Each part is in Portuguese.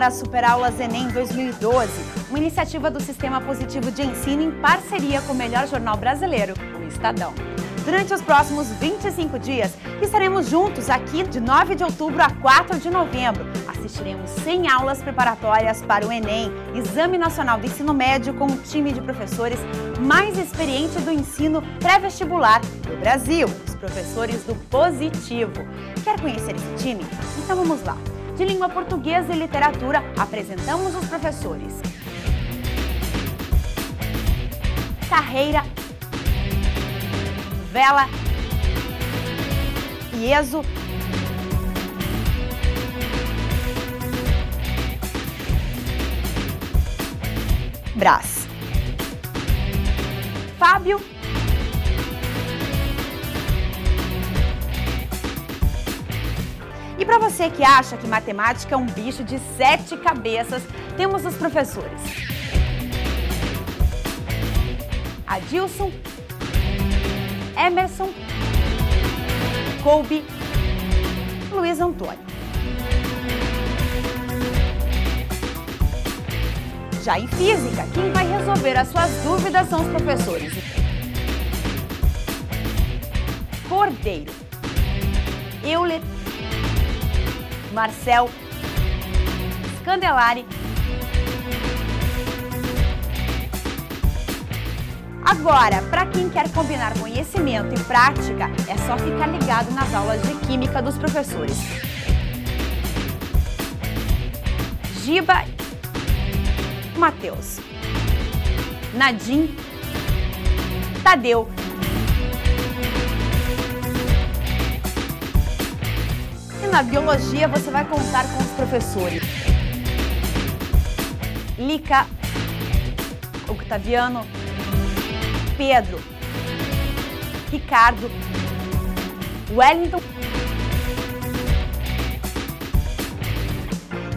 para as Superaulas Enem 2012, uma iniciativa do Sistema Positivo de Ensino em parceria com o melhor jornal brasileiro, o Estadão. Durante os próximos 25 dias, estaremos juntos aqui de 9 de outubro a 4 de novembro. Assistiremos 100 aulas preparatórias para o Enem, Exame Nacional do Ensino Médio, com um time de professores mais experiente do ensino pré-vestibular do Brasil, os professores do Positivo. Quer conhecer esse time? Então vamos lá. De língua portuguesa e literatura, apresentamos os professores Carreira, Vela, Ieso, Brás, Fábio, e para você que acha que matemática é um bicho de 7 cabeças, temos os professores Adilson, Emerson, Colby, Luiz Antônio. Já em física, quem vai resolver as suas dúvidas são os professores Cordeiro, Euler, Marcel, Scandelari. Agora, para quem quer combinar conhecimento e prática, é só ficar ligado nas aulas de Química dos professores Giba, Matheus, Nadim, Tadeu, e na Biologia você vai contar com os professores Lica, Octaviano, Pedro, Ricardo, Wellington.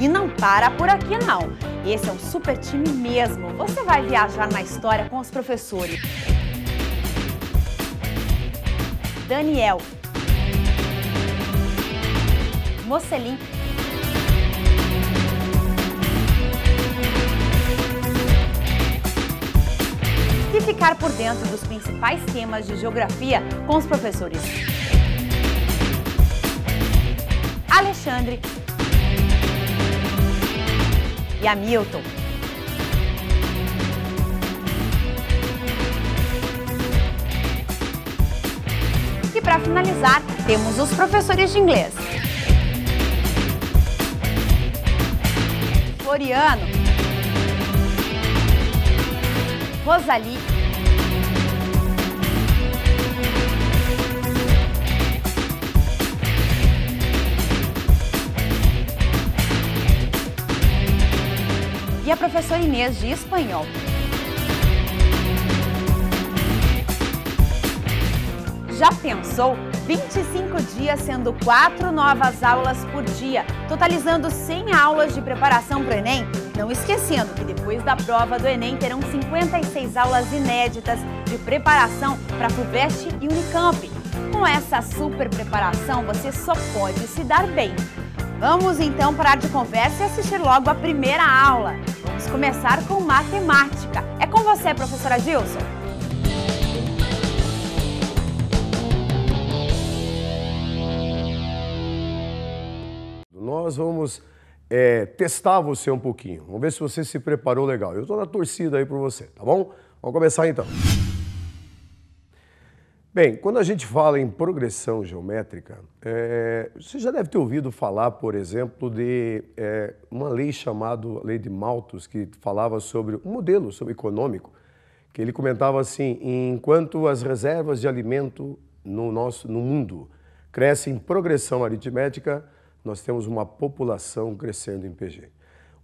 E não para por aqui não. Esse é um super time mesmo. Você vai viajar na história com os professores Daniel, Mocelin, e ficar por dentro dos principais temas de geografia com os professores Alexandre e Hamilton. E para finalizar, temos os professores de inglês Floriano, Rosali, e a professora Inês de espanhol. Já pensou? 25 dias sendo 4 novas aulas por dia, totalizando 100 aulas de preparação para o Enem? Não esquecendo que depois da prova do Enem terão 56 aulas inéditas de preparação para a FUVEST e Unicamp. Com essa super preparação, você só pode se dar bem. Vamos então parar de conversa e assistir logo a primeira aula. Vamos começar com matemática. É com você, professora Gilson. Nós vamos testar você um pouquinho. Vamos ver se você se preparou legal. Eu estou na torcida aí por você, tá bom? Vamos começar então. Bem, quando a gente fala em progressão geométrica, você já deve ter ouvido falar, por exemplo, de uma lei chamada Lei de Malthus, que falava sobre um modelo econômico, que ele comentava assim: enquanto as reservas de alimento no mundo crescem em progressão aritmética, nós temos uma população crescendo em PG,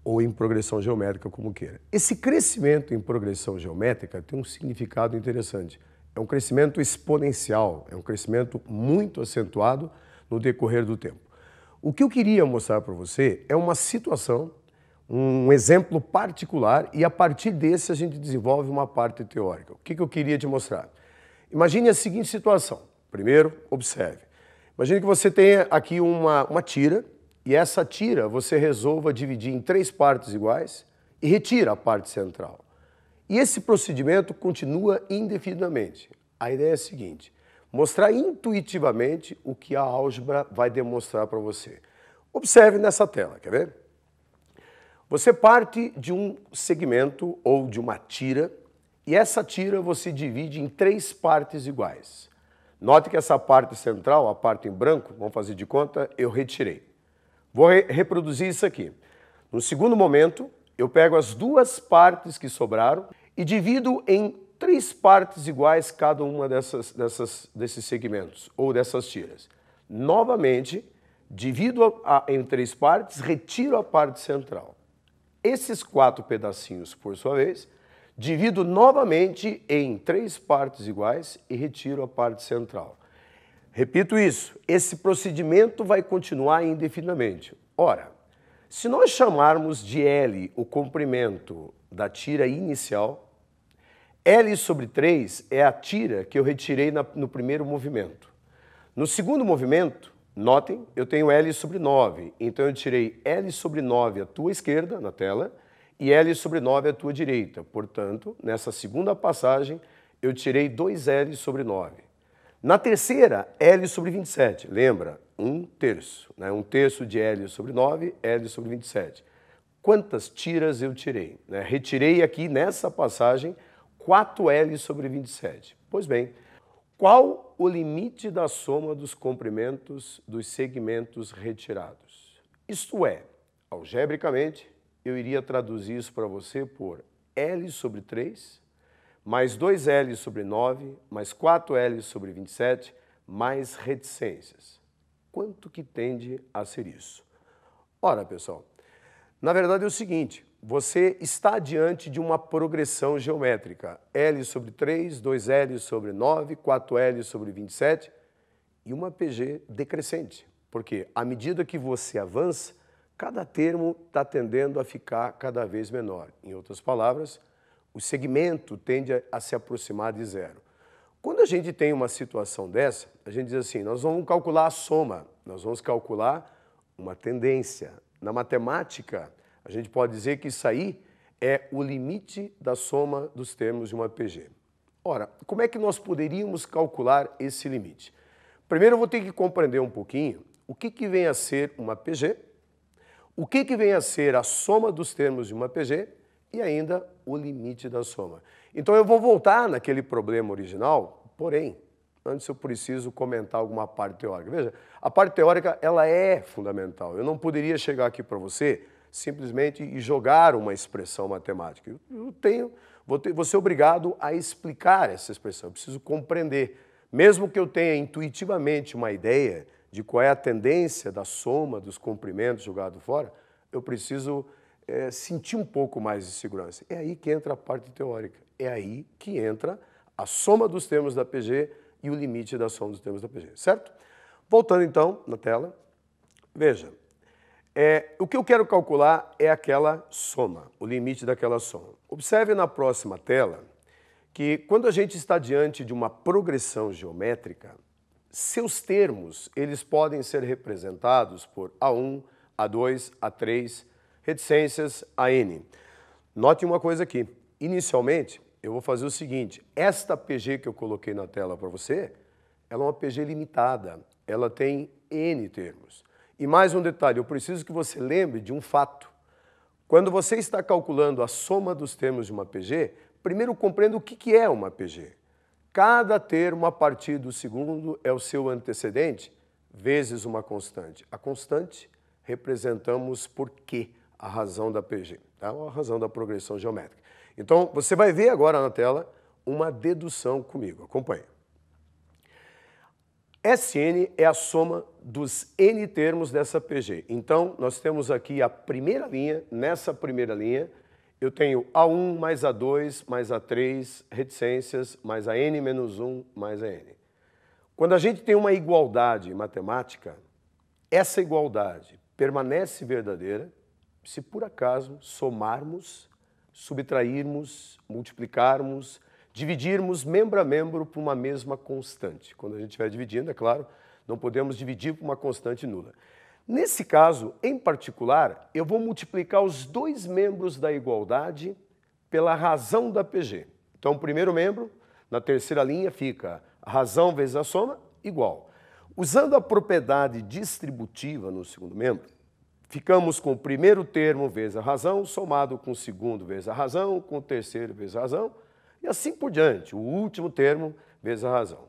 ou em progressão geométrica, como queira. Esse crescimento em progressão geométrica tem um significado interessante. É um crescimento exponencial, é um crescimento muito acentuado no decorrer do tempo. O que eu queria mostrar para você é uma situação, um exemplo particular, e a partir desse a gente desenvolve uma parte teórica. O que eu queria te mostrar? Imagine a seguinte situação. Primeiro, observe. Imagine que você tenha aqui uma tira e essa tira você resolva dividir em 3 partes iguais e retira a parte central. E esse procedimento continua indefinidamente. A ideia é a seguinte: mostrar intuitivamente o que a álgebra vai demonstrar para você. Observe nessa tela, quer ver? Você parte de um segmento ou de uma tira, e essa tira você divide em 3 partes iguais. Note que essa parte central, a parte em branco, vamos fazer de conta, eu retirei. Vou reproduzir isso aqui. No segundo momento, eu pego as 2 partes que sobraram e divido em 3 partes iguais cada uma desses segmentos ou dessas tiras. Novamente, divido em 3 partes, retiro a parte central. Esses 4 pedacinhos, por sua vez, divido novamente em 3 partes iguais e retiro a parte central. Repito isso, esse procedimento vai continuar indefinidamente. Ora, se nós chamarmos de L o comprimento da tira inicial, L sobre 3 é a tira que eu retirei no primeiro movimento. No segundo movimento, notem, eu tenho L sobre 9, então eu tirei L sobre 9 à tua esquerda, na tela, e L sobre 9 à tua direita. Portanto, nessa segunda passagem, eu tirei 2L sobre 9. Na terceira, L sobre 27. Lembra? 1/3. Né? 1/3 de L sobre 9, L sobre 27. Quantas tiras eu tirei? Né? Retirei aqui, nessa passagem, 4L sobre 27. Pois bem, qual o limite da soma dos comprimentos dos segmentos retirados? Isto é, algebricamente, eu iria traduzir isso para você por L sobre 3, mais 2L sobre 9, mais 4L sobre 27, mais reticências. Quanto que tende a ser isso? Ora, pessoal, na verdade é o seguinte: você está diante de uma progressão geométrica. L sobre 3, 2L sobre 9, 4L sobre 27 e uma PG decrescente. Porque à medida que você avança, cada termo está tendendo a ficar cada vez menor. Em outras palavras, o segmento tende a se aproximar de zero. Quando a gente tem uma situação dessa, a gente diz assim: nós vamos calcular a soma, nós vamos calcular uma tendência. Na matemática, a gente pode dizer que isso aí é o limite da soma dos termos de uma PG. Ora, como é que nós poderíamos calcular esse limite? Primeiro eu vou ter que compreender um pouquinho o que vem a ser uma PG, o que vem a ser a soma dos termos de uma PG e ainda o limite da soma. Então eu vou voltar naquele problema original, porém, antes eu preciso comentar alguma parte teórica. Veja, a parte teórica ela é fundamental. Eu não poderia chegar aqui para você simplesmente e jogar uma expressão matemática. Vou ser obrigado a explicar essa expressão, eu preciso compreender. Mesmo que eu tenha intuitivamente uma ideia de qual é a tendência da soma dos comprimentos jogados fora, eu preciso sentir um pouco mais de segurança. É aí que entra a parte teórica, é aí que entra a soma dos termos da PG e o limite da soma dos termos da PG, certo? Voltando então na tela, veja, o que eu quero calcular é aquela soma, o limite daquela soma. Observe na próxima tela que quando a gente está diante de uma progressão geométrica, seus termos eles podem ser representados por A1, A2, A3, reticências, AN. Note uma coisa aqui, inicialmente eu vou fazer o seguinte: esta PG que eu coloquei na tela para você, ela é uma PG limitada, ela tem N termos. E mais um detalhe, eu preciso que você lembre de um fato. Quando você está calculando a soma dos termos de uma PG, primeiro compreenda o que é uma PG. Cada termo a partir do segundo é o seu antecedente vezes uma constante. A constante representamos por Q, a razão da PG, tá? A razão da progressão geométrica. Então, você vai ver agora na tela uma dedução comigo. Acompanhe. Sn é a soma dos N termos dessa PG. Então, nós temos aqui a primeira linha. Nessa primeira linha, eu tenho A1 mais A2 mais A3 reticências mais a N menos 1 mais a N. Quando a gente tem uma igualdade matemática, essa igualdade permanece verdadeira se por acaso somarmos, subtrairmos, multiplicarmos, dividirmos membro a membro por uma mesma constante. Quando a gente estiver dividindo, é claro, não podemos dividir por uma constante nula. Nesse caso, em particular, eu vou multiplicar os dois membros da igualdade pela razão da PG. Então, o primeiro membro, na terceira linha, fica a razão vezes a soma, igual. Usando a propriedade distributiva no segundo membro, ficamos com o primeiro termo vezes a razão, somado com o segundo vezes a razão, com o terceiro vezes a razão, e assim por diante, o último termo vezes a razão.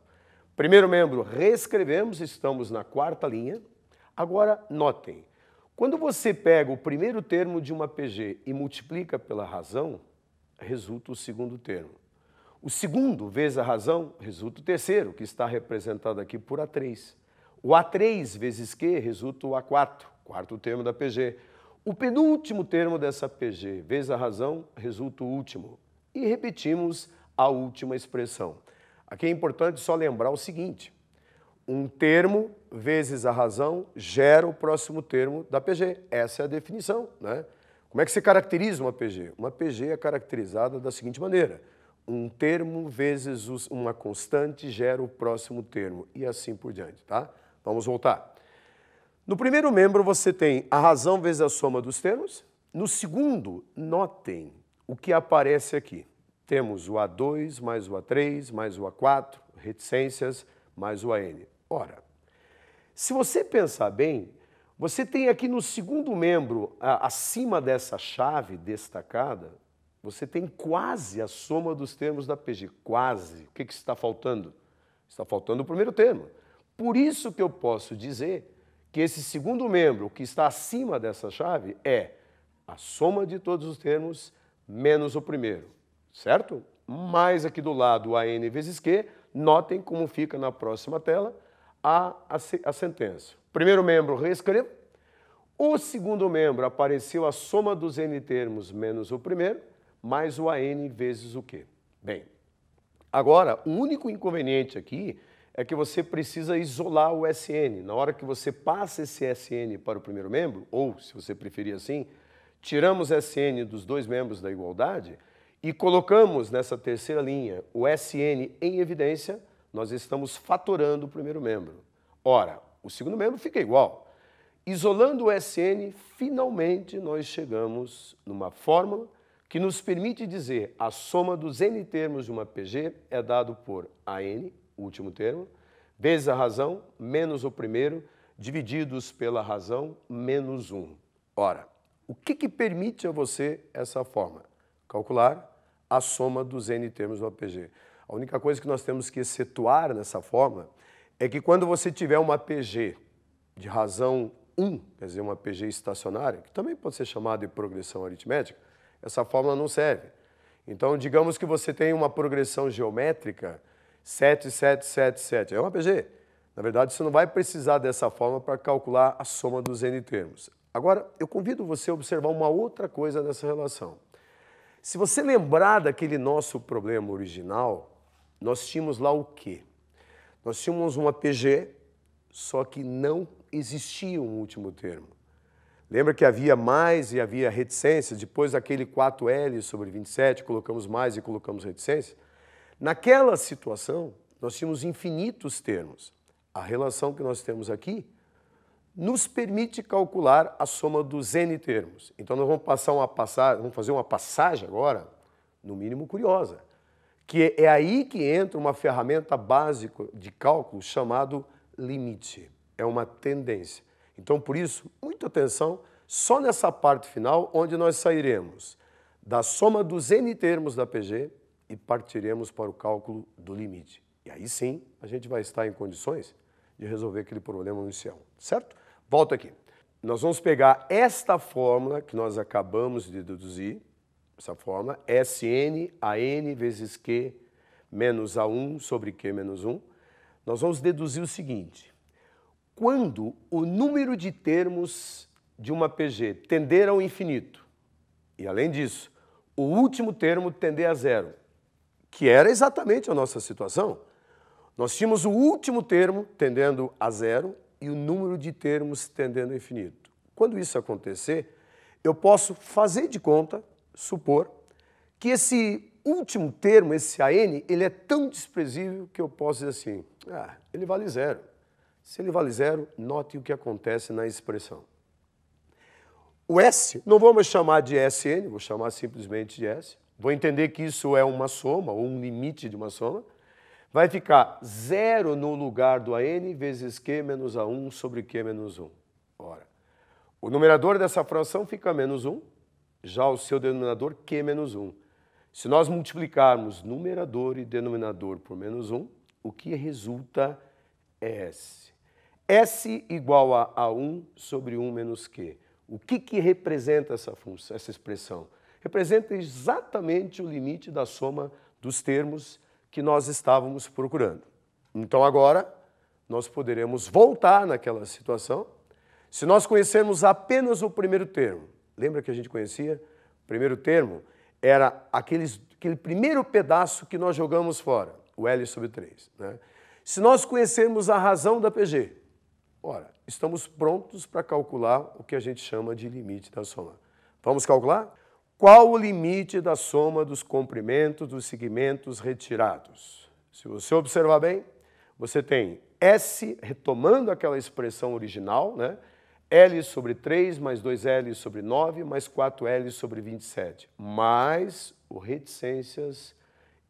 Primeiro membro, reescrevemos, estamos na quarta linha. Agora, notem, quando você pega o primeiro termo de uma PG e multiplica pela razão, resulta o segundo termo. O segundo vezes a razão resulta o terceiro, que está representado aqui por A3. O A3 vezes Q resulta o A4, quarto termo da PG. O penúltimo termo dessa PG vezes a razão resulta o último. E repetimos a última expressão. Aqui é importante só lembrar o seguinte: um termo vezes a razão gera o próximo termo da PG. Essa é a definição, né? Como é que se caracteriza uma PG? Uma PG é caracterizada da seguinte maneira: um termo vezes uma constante gera o próximo termo, e assim por diante, tá? Vamos voltar. No primeiro membro você tem a razão vezes a soma dos termos. No segundo, notem o que aparece aqui. Temos o A2 mais o A3 mais o A4, reticências, mais o AN. Ora, se você pensar bem, você tem aqui no segundo membro, acima dessa chave destacada, você tem quase a soma dos termos da PG. Quase. O que está faltando? Está faltando o primeiro termo. Por isso que eu posso dizer que esse segundo membro, que está acima dessa chave, é a soma de todos os termos menos o primeiro. Certo? Mais aqui do lado o AN vezes Q. Notem como fica na próxima tela a sentença. Primeiro membro, reescrevo. O segundo membro, apareceu a soma dos N termos menos o primeiro, mais o AN vezes o Q. Bem, agora, o único inconveniente aqui é que você precisa isolar o SN. Na hora que você passa esse SN para o primeiro membro, ou, se você preferir assim, tiramos SN dos dois membros da igualdade e colocamos nessa terceira linha o SN em evidência, nós estamos fatorando o primeiro membro. Ora, o segundo membro fica igual. Isolando o SN, finalmente nós chegamos numa fórmula que nos permite dizer a soma dos N termos de uma PG é dado por AN, o último termo, vezes a razão, menos o primeiro, divididos pela razão, menos 1. Ora, o que permite a você essa forma? Calcular a soma dos N termos de uma PG. A única coisa que nós temos que excetuar nessa forma é que quando você tiver uma PG de razão 1, quer dizer, uma PG estacionária, que também pode ser chamada de progressão aritmética, essa fórmula não serve. Então, digamos que você tem uma progressão geométrica 7, 7, 7, 7. É uma PG. Na verdade, você não vai precisar dessa fórmula para calcular a soma dos N termos. Agora, eu convido você a observar uma outra coisa nessa relação. Se você lembrar daquele nosso problema original, nós tínhamos lá o quê? Nós tínhamos uma PG, só que não existia um último termo. Lembra que havia mais e havia reticência? Depois daquele 4L sobre 27, colocamos mais e colocamos reticência. Naquela situação, nós tínhamos infinitos termos. A relação que nós temos aqui nos permite calcular a soma dos N termos. Então, nós vamos fazer uma passagem agora, no mínimo curiosa, que é aí que entra uma ferramenta básica de cálculo chamado limite. É uma tendência. Então, por isso, muita atenção, só nessa parte final, onde nós sairemos da soma dos N termos da PG e partiremos para o cálculo do limite. E aí sim, a gente vai estar em condições de resolver aquele problema inicial, certo? Volta aqui. Nós vamos pegar esta fórmula que nós acabamos de deduzir, essa fórmula, SN, AN vezes Q menos A1 sobre Q menos 1. Nós vamos deduzir o seguinte: quando o número de termos de uma PG tender ao infinito, e além disso, o último termo tender a zero, que era exatamente a nossa situação, nós tínhamos o último termo tendendo a zero e o número de termos tendendo ao infinito. Quando isso acontecer, eu posso fazer de conta, supor, que esse último termo, esse AN, ele é tão desprezível que eu posso dizer assim, ele vale zero. Se ele vale zero, note o que acontece na expressão. O S, não vou mais chamar de Sn, vou chamar simplesmente de S. Vou entender que isso é uma soma, ou um limite de uma soma. Vai ficar zero no lugar do AN vezes Q menos A1 sobre Q menos 1. Ora, o numerador dessa fração fica menos 1, já o seu denominador Q menos 1. Se nós multiplicarmos numerador e denominador por menos 1, o que resulta é S. S igual a A1 sobre 1 menos Q. O que representa essa função, essa expressão? Representa exatamente o limite da soma dos termos que nós estávamos procurando. Então agora nós poderemos voltar naquela situação. Se nós conhecermos apenas o primeiro termo, lembra que a gente conhecia? O primeiro termo era aquele primeiro pedaço que nós jogamos fora, o L sobre 3. Né? Se nós conhecermos a razão da PG, ora, estamos prontos para calcular o que a gente chama de limite da soma. Vamos calcular? Qual o limite da soma dos comprimentos dos segmentos retirados? Se você observar bem, você tem S, retomando aquela expressão original, né? L sobre 3 mais 2L sobre 9 mais 4L sobre 27. Mas o reticências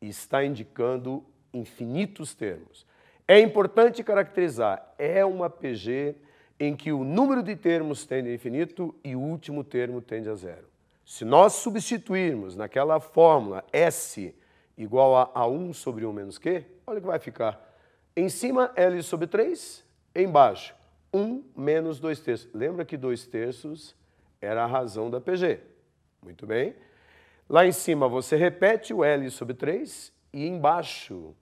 está indicando infinitos termos. É importante caracterizar, é uma PG em que o número de termos tende a infinito e o último termo tende a zero. Se nós substituirmos naquela fórmula S igual a A1 sobre 1 menos Q, olha o que vai ficar. Em cima, L sobre 3, embaixo, 1 menos 2 terços. Lembra que 2 terços era a razão da PG. Muito bem. Lá em cima, você repete o L sobre 3 e embaixo,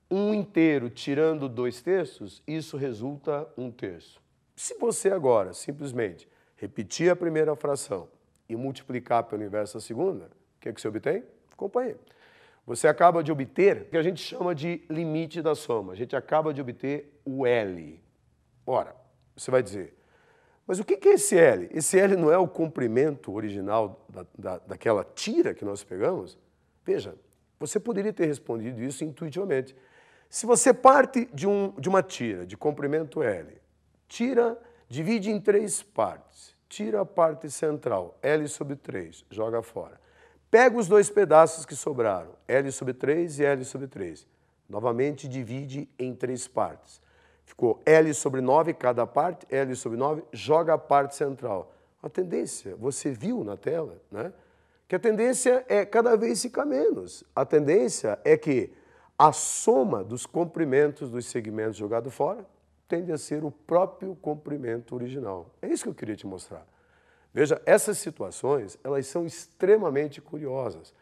1 inteiro tirando 2 terços, isso resulta 1 terço. Se você agora simplesmente repetir a primeira fração e multiplicar pelo inverso da segunda, o que é que você obtém? Acompanhe. Você acaba de obter o que a gente chama de limite da soma. A gente acaba de obter o L. Ora, você vai dizer, mas o que é esse L? Esse L não é o comprimento original daquela tira que nós pegamos? Veja, você poderia ter respondido isso intuitivamente. Se você parte de uma tira de comprimento L, divide em 3 partes, tira a parte central, L sobre 3, joga fora. Pega os 2 pedaços que sobraram, L sobre 3 e L sobre 3. Novamente divide em 3 partes. Ficou L sobre 9 cada parte, L sobre 9, joga a parte central. A tendência, você viu na tela, né? Que a tendência é cada vez ficar menos. A tendência é que a soma dos comprimentos dos segmentos jogados fora tende a ser o próprio comprimento original. É isso que eu queria te mostrar. Veja, essas situações, elas são extremamente curiosas.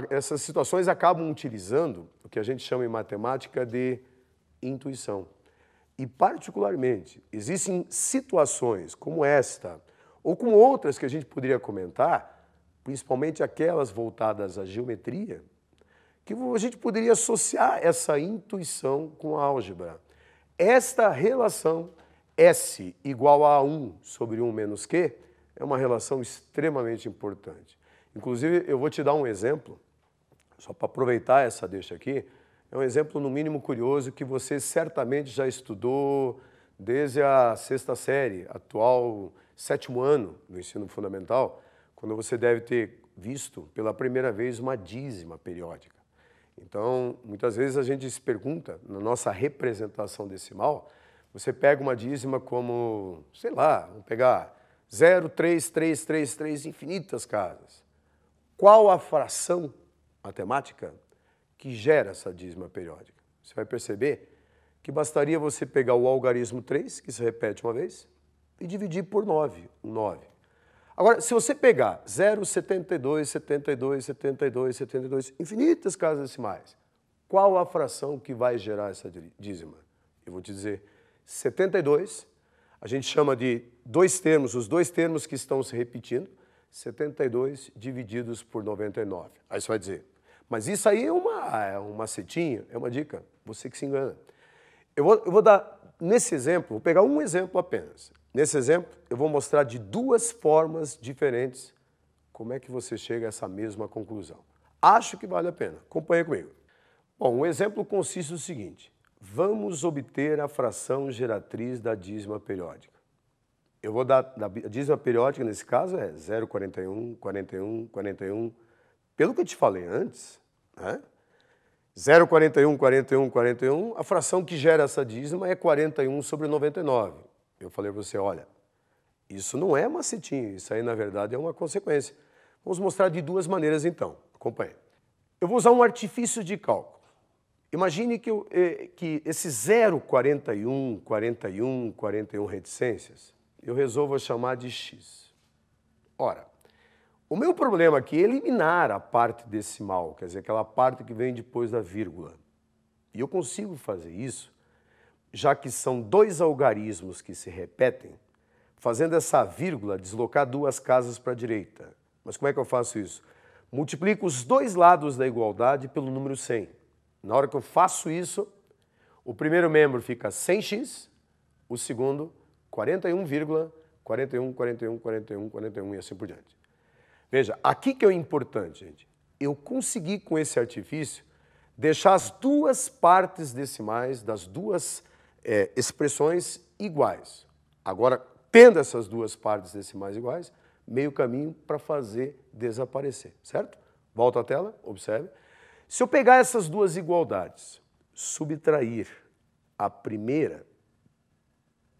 Essas situações acabam utilizando o que a gente chama em matemática de intuição. E, particularmente, existem situações como esta, ou como outras que a gente poderia comentar, principalmente aquelas voltadas à geometria, que a gente poderia associar essa intuição com a álgebra. Esta relação S igual a 1 sobre 1 menos Q é uma relação extremamente importante. Inclusive, eu vou te dar um exemplo, só para aproveitar essa deixa aqui, é um exemplo no mínimo curioso que você certamente já estudou desde a 6ª série, atual 7º ano do ensino fundamental, quando você deve ter visto pela primeira vez uma dízima periódica. Então, muitas vezes a gente se pergunta, na nossa representação decimal, você pega uma dízima como, sei lá, vamos pegar 0,3333 infinitas casas. Qual a fração matemática que gera essa dízima periódica? Você vai perceber que bastaria você pegar o algarismo 3, que se repete uma vez, e dividir por 9, 9. Agora, se você pegar 0,72, 72, 72, 72, infinitas casas decimais, qual a fração que vai gerar essa dízima? Eu vou te dizer, 72, a gente chama de 2 termos, os 2 termos que estão se repetindo, 72 divididos por 99. Aí você vai dizer, mas isso aí é uma setinha, é uma dica, você que se engana. Eu vou dar, nesse exemplo, vou pegar um exemplo apenas. Nesse exemplo, eu vou mostrar de 2 formas diferentes como é que você chega a essa mesma conclusão. Acho que vale a pena. Acompanhe comigo. Bom, um exemplo consiste no seguinte. Vamos obter a fração geratriz da dízima periódica. Eu vou dar, a dízima periódica nesse caso é 0,41, 41, 41. Pelo que eu te falei antes, né? 0,41, 41, 41, a fração que gera essa dízima é 41 sobre 99. Eu falei para você, olha, isso não é macetinho, isso aí na verdade é uma consequência. Vamos mostrar de duas maneiras então, acompanhe. Eu vou usar um artifício de cálculo. Imagine que esse 0,41, 41, 41 reticências, eu resolvo chamar de x. Ora, o meu problema aqui é eliminar a parte decimal, quer dizer, aquela parte que vem depois da vírgula. E eu consigo fazer isso, já que são dois algarismos que se repetem, fazendo essa vírgula deslocar duas casas para a direita. Mas como é que eu faço isso? Multiplico os dois lados da igualdade pelo número 100. Na hora que eu faço isso, o primeiro membro fica 100x, o segundo 41, 41, 41, 41, 41 e assim por diante. Veja, aqui que é o importante, gente. Eu consegui com esse artifício deixar as duas partes decimais das duas expressões iguais. Agora, tendo essas duas partes decimais iguais, meio caminho para fazer desaparecer, certo? Volta à tela, observe. Se eu pegar essas duas igualdades, subtrair a primeira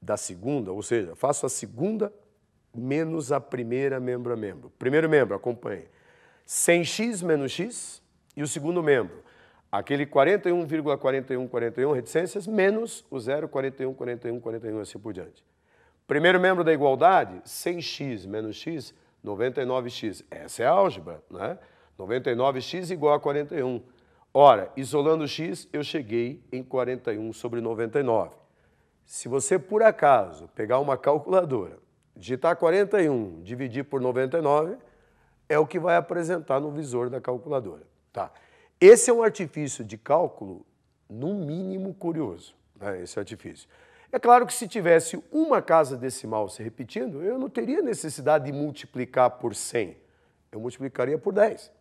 da segunda, ou seja, faço a segunda menos a primeira membro a membro. Primeiro membro, acompanhe. 100x menos x e o segundo membro, aquele 41,4141 reticências menos o 0,41, 41, 41 assim por diante. Primeiro membro da igualdade, 100x menos x, 99x. Essa é a álgebra, né? 99x igual a 41. Ora, isolando x, eu cheguei em 41 sobre 99. Se você, por acaso, pegar uma calculadora, digitar 41, dividir por 99, é o que vai apresentar no visor da calculadora. Tá? Esse é um artifício de cálculo, no mínimo, curioso, né? Esse artifício. É claro que se tivesse uma casa decimal se repetindo, eu não teria necessidade de multiplicar por 100. Eu multiplicaria por 10.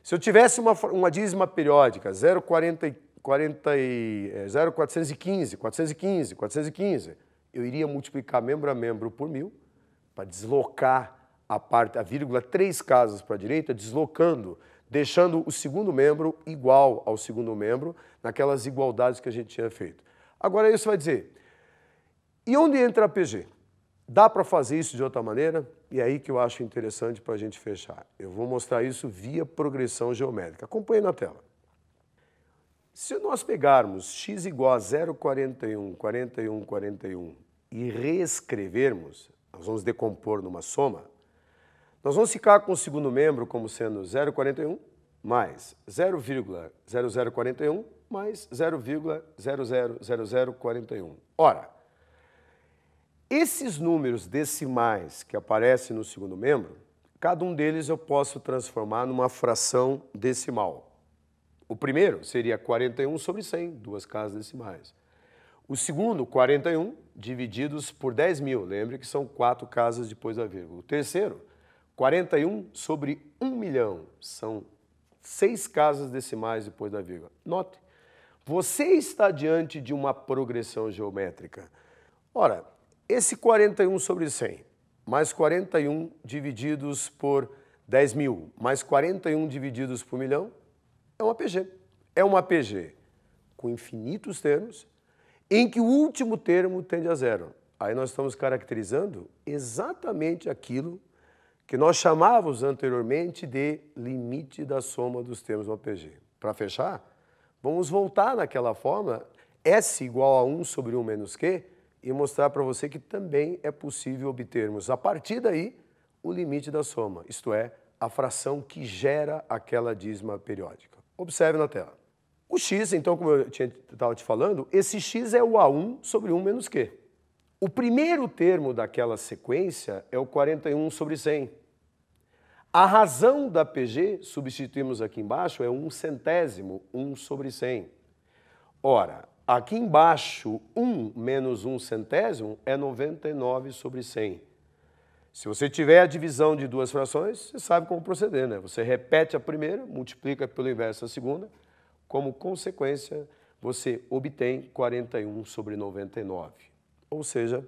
Se eu tivesse uma dízima periódica, 0,415, 415, 415, eu iria multiplicar membro a membro por 1000, para deslocar a vírgula 3 casas para a direita, deslocando, deixando o segundo membro igual ao segundo membro, naquelas igualdades que a gente tinha feito. Agora aí você vai dizer, e onde entra a PG? Dá para fazer isso de outra maneira? E é aí que eu acho interessante para a gente fechar. Eu vou mostrar isso via progressão geométrica. Acompanhe na tela. Se nós pegarmos x igual a 0,41, 41, 41 e reescrevermos, nós vamos decompor numa soma, nós vamos ficar com o segundo membro como sendo 0,41 mais 0,0041 mais 0,000041. Ora, esses números decimais que aparecem no segundo membro, cada um deles eu posso transformar numa fração decimal. O primeiro seria 41 sobre 100, duas casas decimais. O segundo, 41, divididos por 10.000. Lembre que são 4 casas depois da vírgula. O terceiro, 41 sobre 1 milhão. São 6 casas decimais depois da vírgula. Note, você está diante de uma progressão geométrica. Ora, esse 41 sobre 100, mais 41 divididos por 10.000, mais 41 divididos por 1 milhão, é uma PG. É uma PG com infinitos termos, em que o último termo tende a zero. Aí nós estamos caracterizando exatamente aquilo que nós chamávamos anteriormente de limite da soma dos termos de uma PG. Para fechar, vamos voltar naquela fórmula S igual a 1 sobre 1 menos Q e mostrar para você que também é possível obtermos, a partir daí, o limite da soma, isto é, a fração que gera aquela dízima periódica. Observe na tela. O x, então, como eu estava te falando, esse x é o A1 sobre 1 menos Q. O primeiro termo daquela sequência é o 41 sobre 100. A razão da PG, substituímos aqui embaixo, é 1/100, 1 sobre 100. Ora, aqui embaixo, 1 menos 1/100 é 99 sobre 100. Se você tiver a divisão de duas frações, você sabe como proceder, né? Você repete a primeira, multiplica pelo inverso a segunda, como consequência, você obtém 41/99. Ou seja,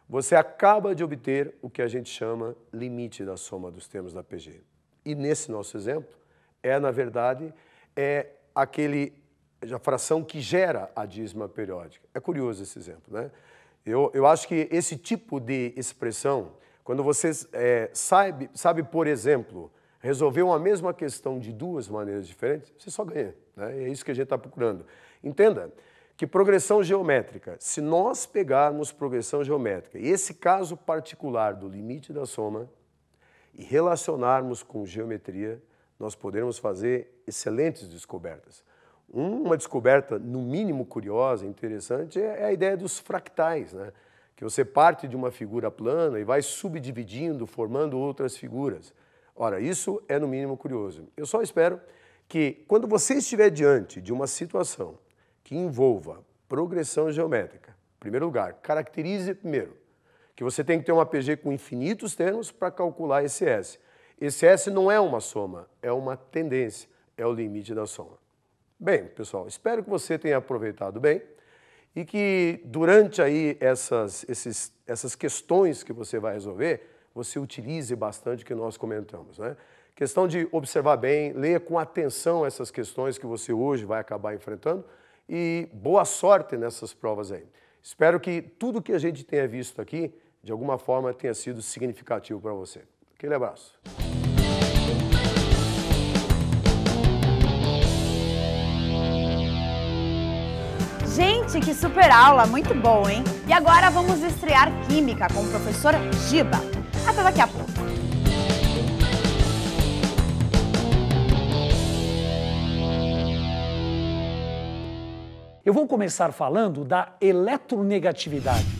você acaba de obter o que a gente chama limite da soma dos termos da PG. E nesse nosso exemplo, na verdade, a fração que gera a dízima periódica. É curioso esse exemplo, né? Eu acho que esse tipo de expressão, quando você sabe, por exemplo, resolver uma mesma questão de duas maneiras diferentes, você só ganha, né? É isso que a gente está procurando. Entenda que progressão geométrica, se nós pegarmos progressão geométrica, esse caso particular do limite da soma, e relacionarmos com geometria, nós poderemos fazer excelentes descobertas. Uma descoberta, no mínimo curiosa, interessante, é a ideia dos fractais, né? Que você parte de uma figura plana e vai subdividindo, formando outras figuras. Ora, isso é no mínimo curioso. Eu só espero que, quando você estiver diante de uma situação que envolva progressão geométrica, em primeiro lugar, caracterize primeiro que você tem que ter uma PG com infinitos termos para calcular esse S. Esse S não é uma soma, é uma tendência, é o limite da soma. Bem, pessoal, espero que você tenha aproveitado bem e que durante aí essas questões que você vai resolver, você utilize bastante o que nós comentamos, né? Questão de observar bem, leia com atenção essas questões que você hoje vai acabar enfrentando e boa sorte nessas provas aí. Espero que tudo que a gente tenha visto aqui, de alguma forma, tenha sido significativo para você. Aquele abraço. Gente, que super aula, muito bom, hein? E agora vamos estrear Química com o professor Giba. Até daqui a pouco. Eu vou começar falando da eletronegatividade.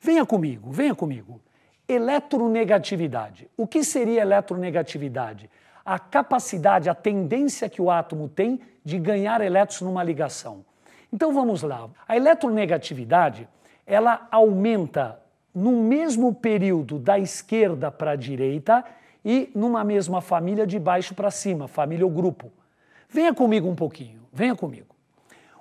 Venha comigo, venha comigo. Eletronegatividade. O que seria eletronegatividade? A capacidade, a tendência que o átomo tem de ganhar elétrons numa ligação. Então vamos lá. A eletronegatividade, ela aumenta no mesmo período da esquerda para a direita e numa mesma família de baixo para cima, família ou grupo. Venha comigo um pouquinho, venha comigo.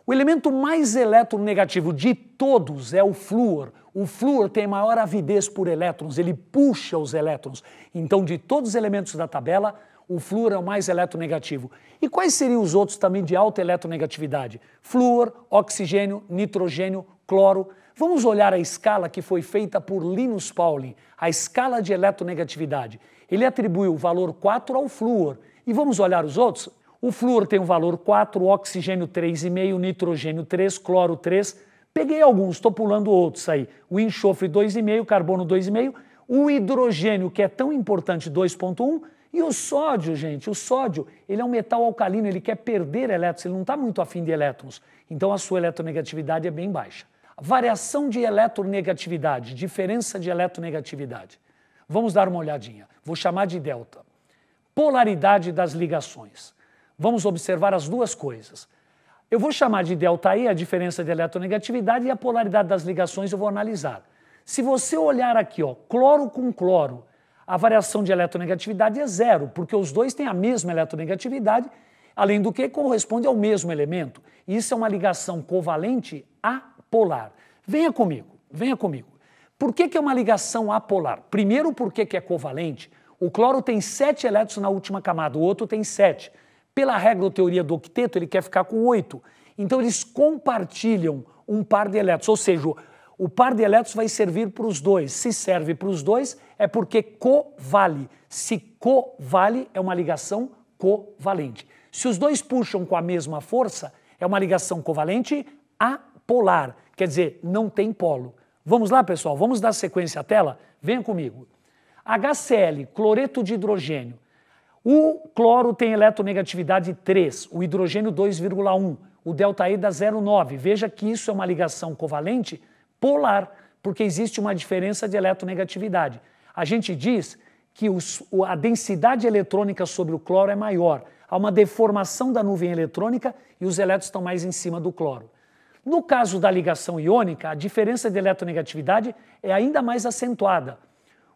O elemento mais eletronegativo de todos é o flúor. O flúor tem maior avidez por elétrons, ele puxa os elétrons. Então, de todos os elementos da tabela, o flúor é o mais eletronegativo. E quais seriam os outros também de alta eletronegatividade? Flúor, oxigênio, nitrogênio, cloro. Vamos olhar a escala que foi feita por Linus Pauling, a escala de eletronegatividade. Ele atribuiu o valor 4 ao flúor. E vamos olhar os outros? O flúor tem o valor 4, o oxigênio 3,5, o nitrogênio 3, cloro 3. Peguei alguns, estou pulando outros aí. O enxofre 2,5, o carbono 2,5, o hidrogênio, que é tão importante, 2,1, e o sódio, gente, o sódio, ele é um metal alcalino, ele quer perder elétrons, ele não está muito afim de elétrons, então a sua eletronegatividade é bem baixa. Variação de eletronegatividade, diferença de eletronegatividade. Vamos dar uma olhadinha, vou chamar de delta. Polaridade das ligações. Vamos observar as duas coisas. Eu vou chamar de ΔE a diferença de eletronegatividade e a polaridade das ligações eu vou analisar. Se você olhar aqui, ó, cloro com cloro, a variação de eletronegatividade é zero, porque os dois têm a mesma eletronegatividade, além do que corresponde ao mesmo elemento. Isso é uma ligação covalente apolar. Venha comigo, venha comigo. Por que é uma ligação apolar? Primeiro, porque é covalente. O cloro tem 7 elétrons na última camada, o outro tem 7. Pela regra ou teoria do octeto, ele quer ficar com 8. Então, eles compartilham um par de elétrons, ou seja, o par de elétrons vai servir para os dois. Se serve para os dois, é porque covale. Se covale, é uma ligação covalente. Se os dois puxam com a mesma força, é uma ligação covalente apolar. Quer dizer, não tem polo. Vamos lá, pessoal? Vamos dar sequência à tela? Venha comigo. HCl, cloreto de hidrogênio. O cloro tem eletronegatividade 3, o hidrogênio 2,1, o ΔE dá 0,9. Veja que isso é uma ligação covalente polar, porque existe uma diferença de eletronegatividade. A gente diz que a densidade eletrônica sobre o cloro é maior. Há uma deformação da nuvem eletrônica e os elétrons estão mais em cima do cloro. No caso da ligação iônica, a diferença de eletronegatividade é ainda mais acentuada.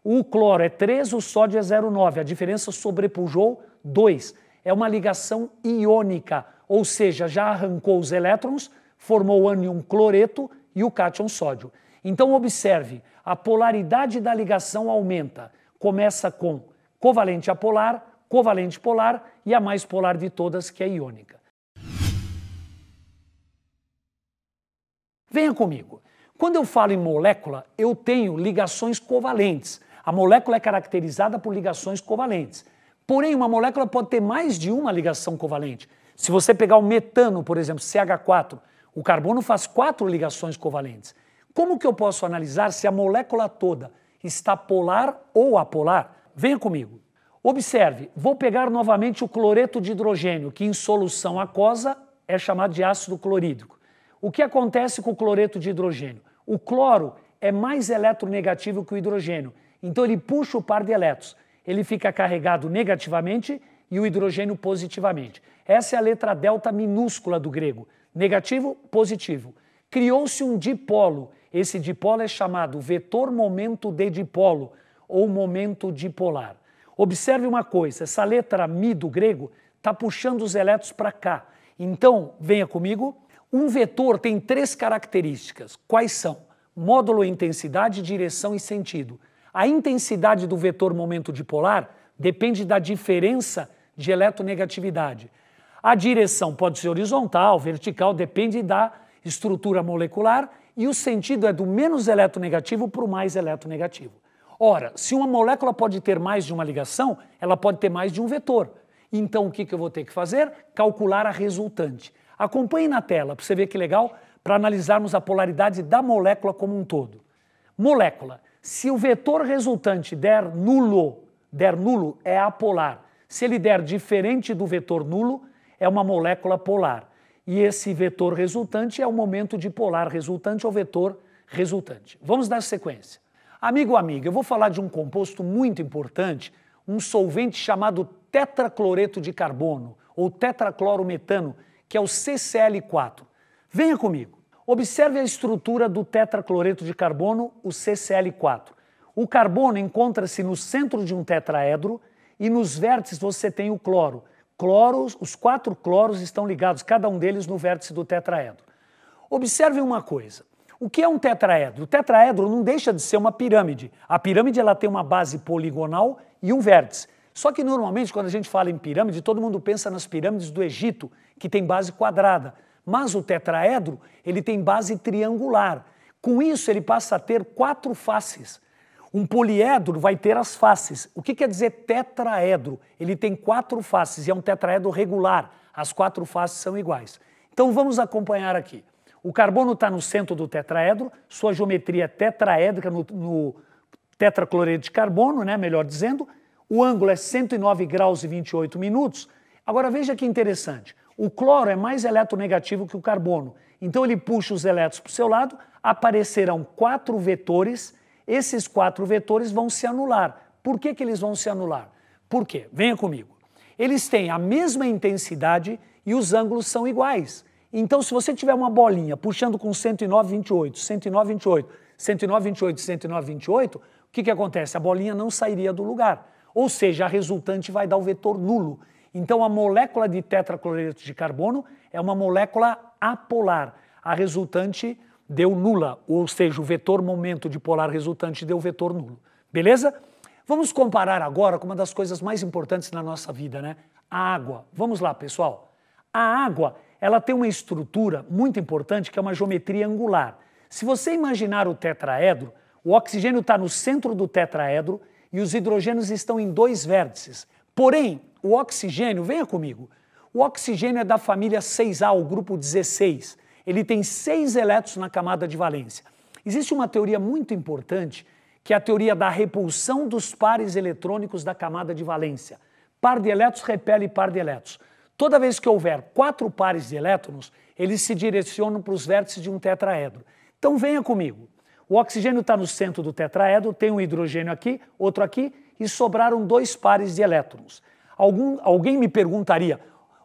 O cloro é 3, o sódio é 0,9. A diferença sobrepujou 2. é uma ligação iônica, ou seja, já arrancou os elétrons, formou o ânion cloreto e o cátion sódio. Então observe, a polaridade da ligação aumenta. Começa com covalente apolar, covalente polar e a mais polar de todas, que é iônica. Venha comigo. Quando eu falo em molécula, eu tenho ligações covalentes. A molécula é caracterizada por ligações covalentes. Porém, uma molécula pode ter mais de uma ligação covalente. Se você pegar o metano, por exemplo, CH4, o carbono faz 4 ligações covalentes. Como que eu posso analisar se a molécula toda está polar ou apolar? Venha comigo. Observe, vou pegar novamente o cloreto de hidrogênio, que em solução aquosa é chamado de ácido clorídrico. O que acontece com o cloreto de hidrogênio? O cloro é mais eletronegativo que o hidrogênio, então ele puxa o par de elétrons. Ele fica carregado negativamente e o hidrogênio positivamente. Essa é a letra delta minúscula do grego. Negativo, positivo. Criou-se um dipolo. Esse dipolo é chamado vetor momento de dipolo ou momento dipolar. Observe uma coisa, essa letra Mi do grego está puxando os elétrons para cá. Então, venha comigo. Um vetor tem 3 características. Quais são? Módulo, intensidade, direção e sentido. A intensidade do vetor momento dipolar depende da diferença de eletronegatividade. A direção pode ser horizontal, vertical, depende da estrutura molecular, e o sentido é do menos eletronegativo para o mais eletronegativo. Ora, se uma molécula pode ter mais de uma ligação, ela pode ter mais de um vetor. Então, o que eu vou ter que fazer? Calcular a resultante. Acompanhe na tela, para você ver que legal, para analisarmos a polaridade da molécula como um todo. Molécula. Se o vetor resultante der nulo, é apolar. Se ele der diferente do vetor nulo, é uma molécula polar. E esse vetor resultante é o momento dipolar resultante ou vetor resultante. Vamos dar sequência. Amigo, amiga, eu vou falar de um composto muito importante, um solvente chamado tetracloreto de carbono, ou tetraclorometano, que é o CCl4. Venha comigo. Observe a estrutura do tetracloreto de carbono, o CCl4. O carbono encontra-se no centro de um tetraedro e nos vértices você tem o cloro. Os 4 cloros estão ligados, cada um deles no vértice do tetraedro. Observe uma coisa. O que é um tetraedro? O tetraedro não deixa de ser uma pirâmide. A pirâmide ela tem uma base poligonal e um vértice. Só que normalmente quando a gente fala em pirâmide, todo mundo pensa nas pirâmides do Egito, que tem base quadrada. Mas o tetraedro ele tem base triangular. Com isso ele passa a ter 4 faces. Um poliedro vai ter as faces. O que quer dizer tetraedro? Ele tem 4 faces e é um tetraedro regular. As 4 faces são iguais. Então vamos acompanhar aqui. O carbono está no centro do tetraedro, sua geometria é tetraédrica no tetracloreto de carbono, né, melhor dizendo. O ângulo é 109 graus e 28 minutos. Agora veja que interessante. O cloro é mais eletronegativo que o carbono. Então ele puxa os elétrons para o seu lado, aparecerão 4 vetores. Esses 4 vetores vão se anular. Por que eles vão se anular? Por quê? Venha comigo. Eles têm a mesma intensidade e os ângulos são iguais. Então, se você tiver uma bolinha puxando com 109, 28, 109, 28, 109, 28, 109, 28, o que acontece? A bolinha não sairia do lugar. Ou seja, a resultante vai dar o vetor nulo. Então, a molécula de tetracloreto de carbono é uma molécula apolar. A resultante deu nula, ou seja, o vetor momento dipolar resultante deu vetor nulo. Beleza? Vamos comparar agora com uma das coisas mais importantes na nossa vida, né? A água. Vamos lá, pessoal. A água, ela tem uma estrutura muito importante que é uma geometria angular. Se você imaginar o tetraedro, o oxigênio está no centro do tetraedro e os hidrogênios estão em 2 vértices. Porém, o oxigênio, venha comigo, o oxigênio é da família 6A, o grupo 16. Ele tem 6 elétrons na camada de valência. Existe uma teoria muito importante, que é a teoria da repulsão dos pares eletrônicos da camada de valência. Par de elétrons repele par de elétrons. Toda vez que houver 4 pares de elétrons, eles se direcionam para os vértices de um tetraedro. Então venha comigo. O oxigênio está no centro do tetraedro, tem um hidrogênio aqui, outro aqui, e sobraram 2 pares de elétrons. Alguém me perguntaria,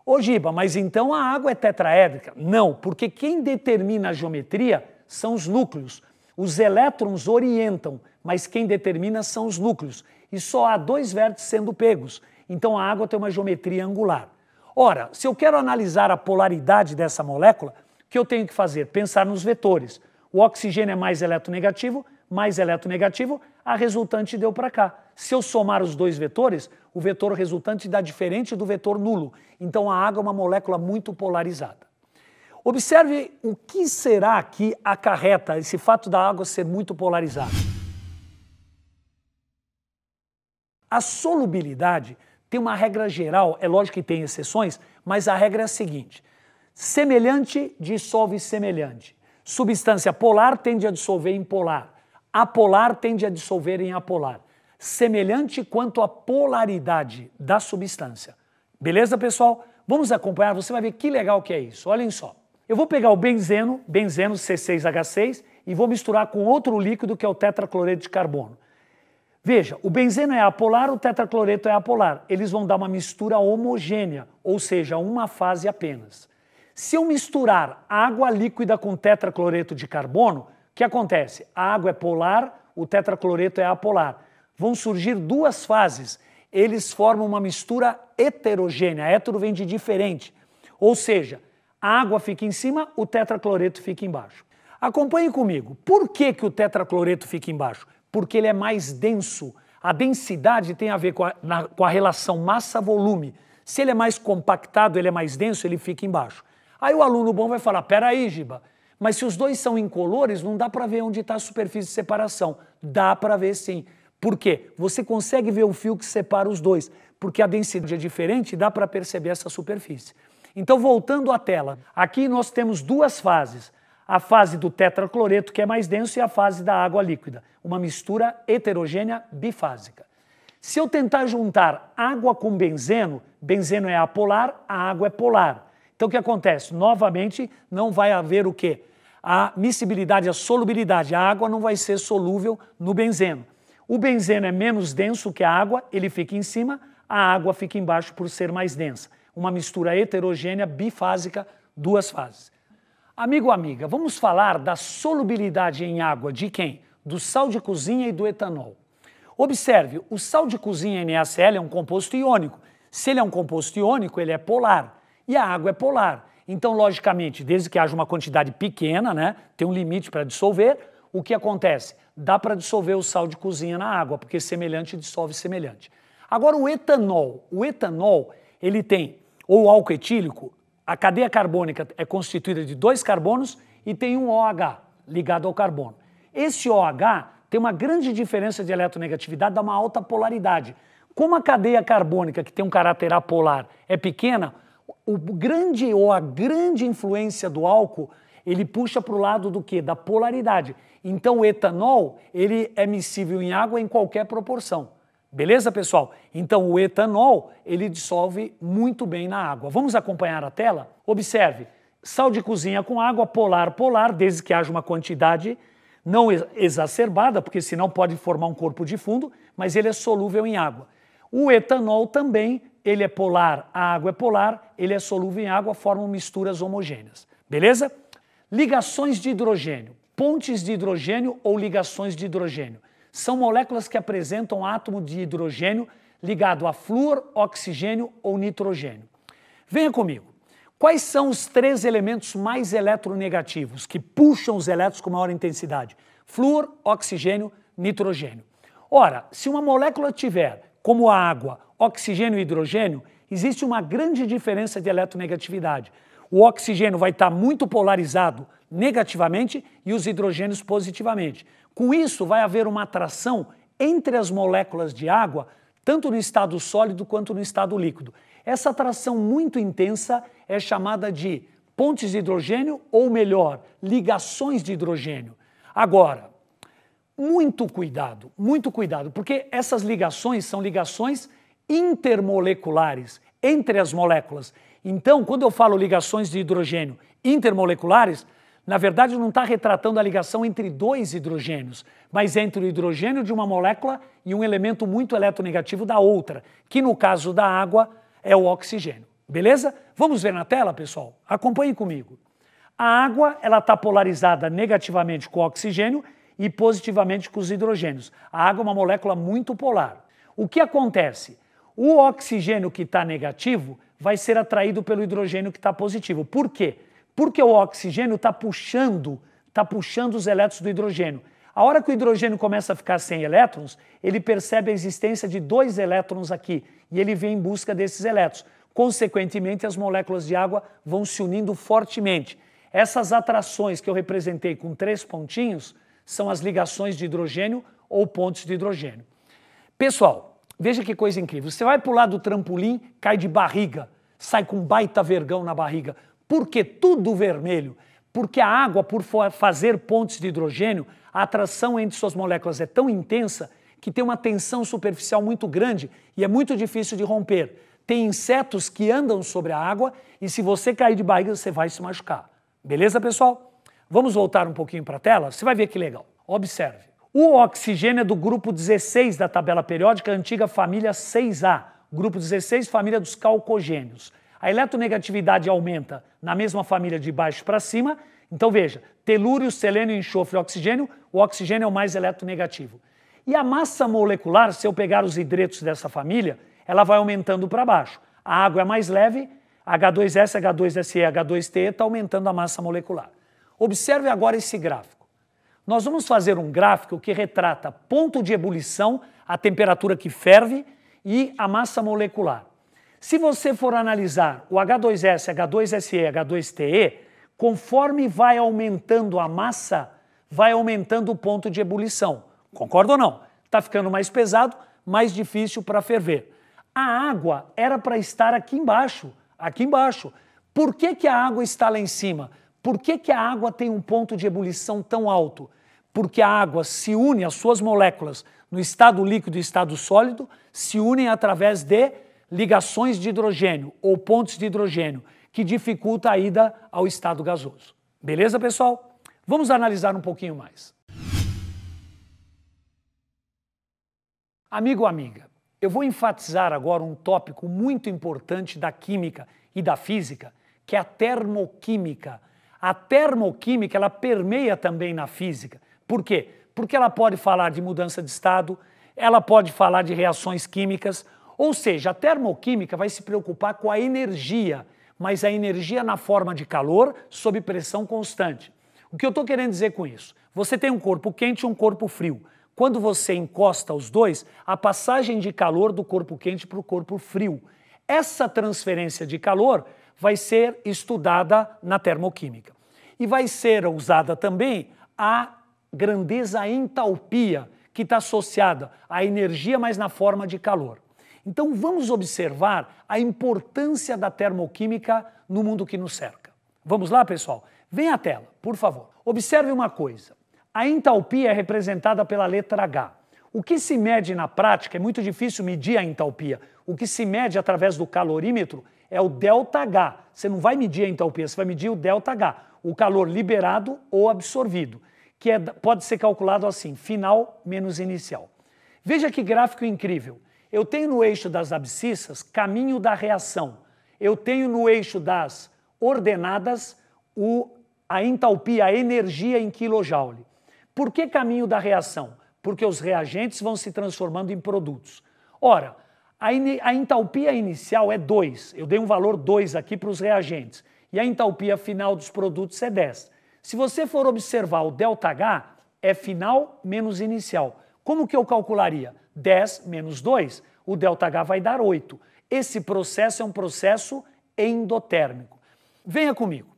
ô Giba, mas então a água é tetraédrica? Não, porque quem determina a geometria são os núcleos. Os elétrons orientam, mas quem determina são os núcleos. E só há 2 vértices sendo pegos. então a água tem uma geometria angular. Ora, se eu quero analisar a polaridade dessa molécula, o que eu tenho que fazer? Pensar nos vetores. O oxigênio é mais eletronegativo, a resultante deu para cá. Se eu somar os dois vetores, o vetor resultante dá diferente do vetor nulo. Então a água é uma molécula muito polarizada. Observe o que será que acarreta esse fato da água ser muito polarizada. A solubilidade tem uma regra geral, é lógico que tem exceções, mas a regra é a seguinte: semelhante dissolve semelhante. Substância polar tende a dissolver em polar. Apolar tende a dissolver em apolar. Semelhante quanto à polaridade da substância. Beleza, pessoal? Vamos acompanhar, você vai ver que legal que é isso. Olhem só. Eu vou pegar o benzeno C6H6, e vou misturar com outro líquido que é o tetracloreto de carbono. Veja, o benzeno é apolar, o tetracloreto é apolar. Eles vão dar uma mistura homogênea, ou seja, uma fase apenas. Se eu misturar água líquida com tetracloreto de carbono, o que acontece? A água é polar, o tetracloreto é apolar. Vão surgir duas fases. Eles formam uma mistura heterogênea. Hétero vem de diferente. Ou seja, a água fica em cima, o tetracloreto fica embaixo. Acompanhe comigo. Por que o tetracloreto fica embaixo? Porque ele é mais denso. A densidade tem a ver com a relação massa-volume. Se ele é mais compactado, ele é mais denso, ele fica embaixo. Aí o aluno bom vai falar, peraí, Giba, mas se os dois são incolores, não dá para ver onde está a superfície de separação. Dá para ver sim. Por quê? Você consegue ver o fio que separa os dois, porque a densidade é diferente e dá para perceber essa superfície. Então, voltando à tela, aqui nós temos duas fases. A fase do tetracloreto, que é mais denso, e a fase da água líquida. Uma mistura heterogênea bifásica. Se eu tentar juntar água com benzeno, benzeno é apolar, a água é polar. Então o que acontece? Novamente, não vai haver o quê? A miscibilidade, a solubilidade. A água não vai ser solúvel no benzeno. O benzeno é menos denso que a água, ele fica em cima, a água fica embaixo por ser mais densa. Uma mistura heterogênea bifásica, duas fases. Amigo, amiga, vamos falar da solubilidade em água de quem? Do sal de cozinha e do etanol. Observe, o sal de cozinha NaCl é um composto iônico. Se ele é um composto iônico, ele é polar. E a água é polar. Então, logicamente, desde que haja uma quantidade pequena, né, tem um limite para dissolver, o que acontece? Dá para dissolver o sal de cozinha na água, porque semelhante dissolve semelhante. Agora, o etanol, ele tem, ou o álcool etílico, a cadeia carbônica é constituída de 2 carbonos e tem um OH ligado ao carbono. Esse OH tem uma grande diferença de eletronegatividade, dá uma alta polaridade. Como a cadeia carbônica, que tem um caráter apolar, é pequena, a grande influência do álcool, ele puxa para o lado do quê? Da polaridade. Então o etanol, ele é miscível em água em qualquer proporção. Beleza, pessoal? Então o etanol, ele dissolve muito bem na água. Vamos acompanhar a tela? Observe, sal de cozinha com água, polar, polar, desde que haja uma quantidade não exacerbada, porque senão pode formar um corpo de fundo, mas ele é solúvel em água. O etanol também, ele é polar, a água é polar, ele é solúvel em água, formam misturas homogêneas. Beleza? Ligações de hidrogênio, pontes de hidrogênio ou ligações de hidrogênio. São moléculas que apresentam átomo de hidrogênio ligado a flúor, oxigênio ou nitrogênio. Venha comigo. Quais são os 3 elementos mais eletronegativos, que puxam os elétrons com maior intensidade? Flúor, oxigênio, nitrogênio. Ora, se uma molécula tiver, como a água, oxigênio e hidrogênio, existe uma grande diferença de eletronegatividade. O oxigênio vai estar muito polarizado negativamente e os hidrogênios positivamente. Com isso, vai haver uma atração entre as moléculas de água, tanto no estado sólido quanto no estado líquido. Essa atração muito intensa é chamada de pontes de hidrogênio, ou melhor, ligações de hidrogênio. Agora, muito cuidado, porque essas ligações são ligações intermoleculares entre as moléculas. Então, quando eu falo ligações de hidrogênio intermoleculares, na verdade não está retratando a ligação entre 2 hidrogênios, mas entre o hidrogênio de uma molécula e um elemento muito eletronegativo da outra, que no caso da água é o oxigênio. Beleza? Vamos ver na tela, pessoal? Acompanhem comigo. A água está polarizada negativamente com o oxigênio e positivamente com os hidrogênios. A água é uma molécula muito polar. O que acontece? O oxigênio que está negativo vai ser atraído pelo hidrogênio que está positivo. Por quê? Porque o oxigênio está puxando os elétrons do hidrogênio. A hora que o hidrogênio começa a ficar sem elétrons, ele percebe a existência de 2 elétrons aqui e ele vem em busca desses elétrons. Consequentemente, as moléculas de água vão se unindo fortemente. Essas atrações que eu representei com 3 pontinhos são as ligações de hidrogênio ou pontes de hidrogênio. Pessoal, veja que coisa incrível. Você vai pular do trampolim, cai de barriga, sai com um baita vergão na barriga. Por que tudo vermelho? Porque a água, por fazer pontes de hidrogênio, a atração entre suas moléculas é tão intensa que tem uma tensão superficial muito grande e é muito difícil de romper. Tem insetos que andam sobre a água e se você cair de barriga, você vai se machucar. Beleza, pessoal? Vamos voltar um pouquinho para a tela? Você vai ver que legal. Observe. O oxigênio é do grupo 16 da tabela periódica, antiga família 6A. Grupo 16, família dos calcogênios. A eletronegatividade aumenta na mesma família de baixo para cima. Então veja, telúrio, selênio, enxofre e oxigênio, o oxigênio é o mais eletronegativo. E a massa molecular, se eu pegar os hidretos dessa família, ela vai aumentando para baixo. A água é mais leve, H2S, H2SE, H2TE está aumentando a massa molecular. Observe agora esse gráfico. Nós vamos fazer um gráfico que retrata ponto de ebulição, a temperatura que ferve e a massa molecular. Se você for analisar o H2S, H2SE, H2TE, conforme vai aumentando a massa, vai aumentando o ponto de ebulição. Concorda ou não? Está ficando mais pesado, mais difícil para ferver. A água era para estar aqui embaixo, aqui embaixo. Por que que a água está lá em cima? Por que que a água tem um ponto de ebulição tão alto? Porque a água se une, as suas moléculas, no estado líquido e estado sólido, se unem através de ligações de hidrogênio ou pontes de hidrogênio, que dificulta a ida ao estado gasoso. Beleza, pessoal? Vamos analisar um pouquinho mais. Amigo ou amiga, eu vou enfatizar agora um tópico muito importante da química e da física, que é a termoquímica. A termoquímica, ela permeia também na física. Por quê? Porque ela pode falar de mudança de estado, ela pode falar de reações químicas, ou seja, a termoquímica vai se preocupar com a energia, mas a energia na forma de calor sob pressão constante. O que eu estou querendo dizer com isso? Você tem um corpo quente e um corpo frio. Quando você encosta os dois, a passagem de calor do corpo quente para o corpo frio. Essa transferência de calor vai ser estudada na termoquímica. E vai ser usada também a grandeza entalpia, que está associada à energia, mas na forma de calor. Então vamos observar a importância da termoquímica no mundo que nos cerca. Vamos lá, pessoal? Vem à tela, por favor. Observe uma coisa. A entalpia é representada pela letra H. O que se mede na prática, é muito difícil medir a entalpia. O que se mede através do calorímetro é o ΔH. Você não vai medir a entalpia, você vai medir o ΔH, o calor liberado ou absorvido, que pode ser calculado assim, final menos inicial. Veja que gráfico incrível. Eu tenho no eixo das abscissas caminho da reação. Eu tenho no eixo das ordenadas a entalpia, a energia em quilojoule. Por que caminho da reação? Porque os reagentes vão se transformando em produtos. Ora, a entalpia inicial é 2. Eu dei um valor 2 aqui para os reagentes. E a entalpia final dos produtos é 10. Se você for observar o ΔH, é final menos inicial. Como que eu calcularia? 10 menos 2, o ΔH vai dar 8. Esse processo é um processo endotérmico. Venha comigo.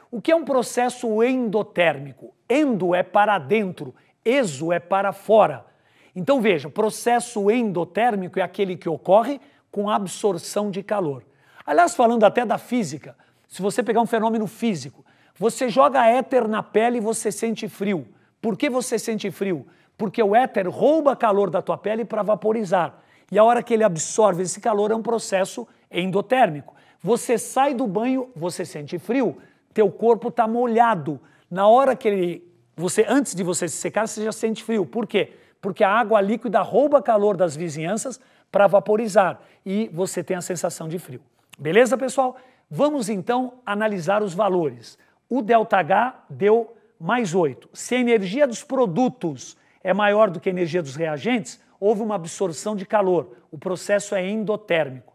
O que é um processo endotérmico? Endo é para dentro, exo é para fora. Então veja, processo endotérmico é aquele que ocorre com absorção de calor. Aliás, falando até da física, se você pegar um fenômeno físico, você joga éter na pele e você sente frio. Por que você sente frio? Porque o éter rouba calor da tua pele para vaporizar. E a hora que ele absorve esse calor é um processo endotérmico. Você sai do banho, você sente frio, teu corpo está molhado. Na hora que antes de você se secar, você já sente frio. Por quê? Porque a água líquida rouba calor das vizinhanças para vaporizar e você tem a sensação de frio. Beleza, pessoal? Vamos então analisar os valores. O ΔH deu mais 8. Se a energia dos produtos é maior do que a energia dos reagentes, houve uma absorção de calor. O processo é endotérmico.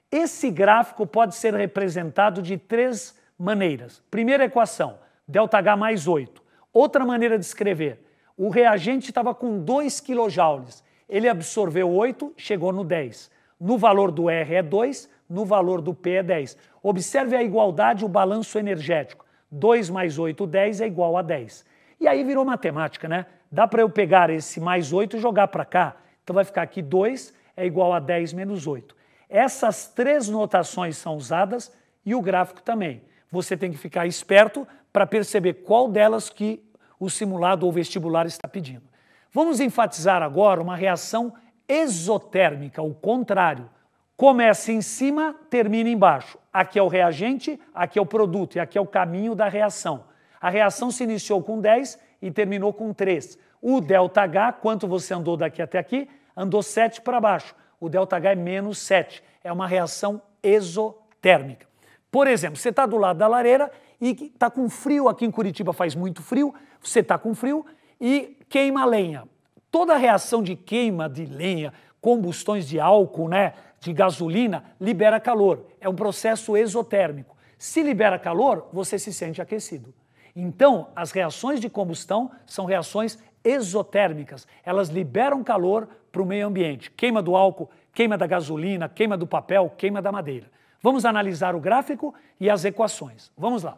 Esse gráfico pode ser representado de 3 maneiras. Primeira equação, ΔH mais 8. Outra maneira de escrever, o reagente estava com 2 kJ. Ele absorveu 8, chegou no 10. No valor do R é 2, no valor do P é 10. Observe a igualdade, o balanço energético. 2 mais 8, 10 é igual a 10. E aí virou matemática, né? Dá para eu pegar esse mais 8 e jogar para cá. Então vai ficar aqui 2 é igual a 10 menos 8. Essas 3 notações são usadas e o gráfico também. Você tem que ficar esperto para perceber qual delas que o simulado ou vestibular está pedindo. Vamos enfatizar agora uma reação exotérmica, o contrário. Começa em cima, termina embaixo. Aqui é o reagente, aqui é o produto e aqui é o caminho da reação. A reação se iniciou com 10 e terminou com 3. O ΔH, quanto você andou daqui até aqui? Andou 7 para baixo. O ΔH é menos 7. É uma reação exotérmica. Por exemplo, você está do lado da lareira e está com frio, aqui em Curitiba faz muito frio, você está com frio e queima a lenha. Toda reação de queima de lenha, combustões de álcool, né, de gasolina, libera calor. É um processo exotérmico. Se libera calor, você se sente aquecido. Então, as reações de combustão são reações exotérmicas. Elas liberam calor para o meio ambiente. Queima do álcool, queima da gasolina, queima do papel, queima da madeira. Vamos analisar o gráfico e as equações. Vamos lá.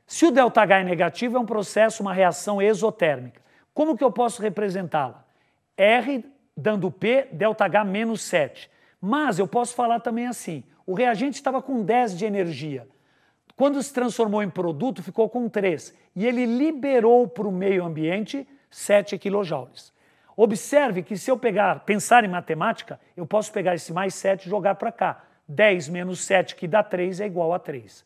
Se o ΔH é negativo, é um processo, uma reação exotérmica. Como que eu posso representá-la? R dando P, ΔH menos 7. Mas eu posso falar também assim, o reagente estava com 10 de energia. Quando se transformou em produto, ficou com 3. E ele liberou para o meio ambiente 7 kJ. Observe que se eu pensar em matemática, eu posso pegar esse mais 7 e jogar para cá. 10 menos 7, que dá 3, é igual a 3.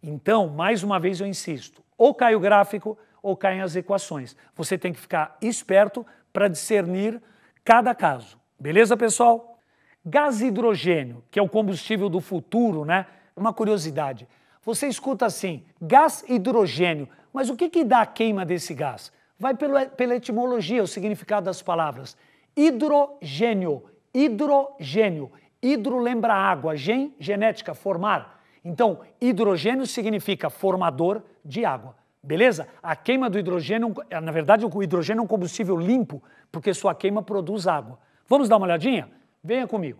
Então, mais uma vez eu insisto, ou cai o gráfico ou caem as equações. Você tem que ficar esperto para discernir cada caso. Beleza, pessoal? Gás hidrogênio, que é o combustível do futuro, né? Uma curiosidade. Você escuta assim, gás hidrogênio, mas o que dá a queima desse gás? Vai pela etimologia, o significado das palavras. Hidrogênio, hidrogênio. Hidro lembra água, genética, formar. Então, hidrogênio significa formador de água. Beleza? A queima do hidrogênio, na verdade, o hidrogênio é um combustível limpo, porque sua queima produz água. Vamos dar uma olhadinha? Venha comigo.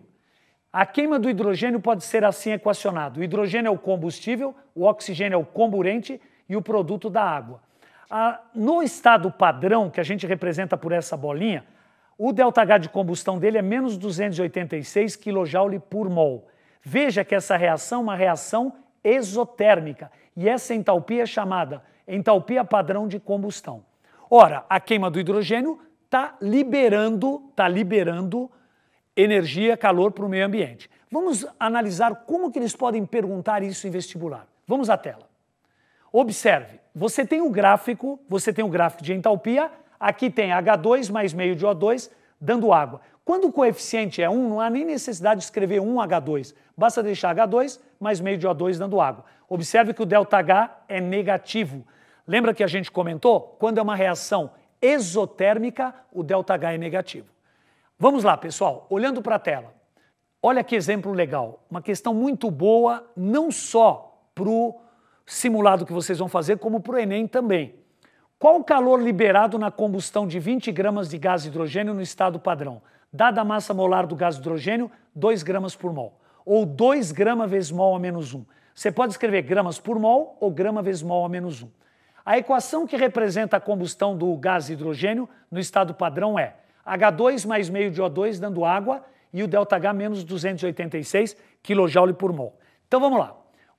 A queima do hidrogênio pode ser assim equacionado. O hidrogênio é o combustível, o oxigênio é o comburente e o produto da água. No estado padrão, que a gente representa por essa bolinha, o ΔH de combustão dele é menos 286 kJ por mol. Veja que essa reação é uma reação exotérmica e essa entalpia é chamada entalpia padrão de combustão. Ora, a queima do hidrogênio está liberando energia, calor para o meio ambiente. Vamos analisar como que eles podem perguntar isso em vestibular. Vamos à tela. Observe, você tem o gráfico de entalpia, aqui tem H2 mais meio de O2 dando água. Quando o coeficiente é 1, não há nem necessidade de escrever 1H2, basta deixar H2 mais meio de O2 dando água. Observe que o ΔH é negativo. Lembra que a gente comentou? Quando é uma reação exotérmica, o ΔH é negativo. Vamos lá, pessoal, olhando para a tela. Olha que exemplo legal, uma questão muito boa, não só para o simulado que vocês vão fazer, como para o Enem também. Qual o calor liberado na combustão de 20 gramas de gás hidrogênio no estado padrão? Dada a massa molar do gás hidrogênio, 2 gramas por mol. Ou 2 gramas vezes mol a menos 1. Você pode escrever gramas por mol ou grama vezes mol a menos 1. A equação que representa a combustão do gás hidrogênio no estado padrão é H2 mais meio de O2 dando água e o ΔH menos 286 kJ por mol. Então vamos lá.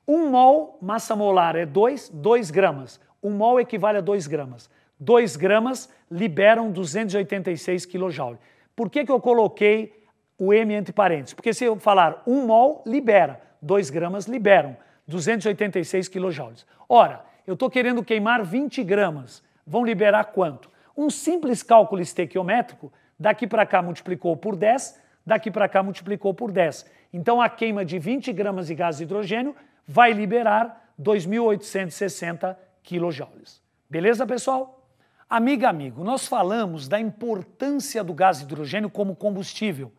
1 mol, massa molar é 2 gramas. 1 mol equivale a 2 gramas. 2 gramas liberam 286 kJ. Por que eu coloquei o M entre parênteses? Porque se eu falar 1 mol, libera. 2 gramas liberam 286 kJ. Ora, eu estou querendo queimar 20 gramas. Vão liberar quanto? Um simples cálculo estequiométrico, daqui para cá multiplicou por 10, daqui para cá multiplicou por 10. Então a queima de 20 gramas de gás de hidrogênio vai liberar 2.860 kJ. Beleza, pessoal? Amiga, amigo, nós falamos da importância do gás hidrogênio como combustível.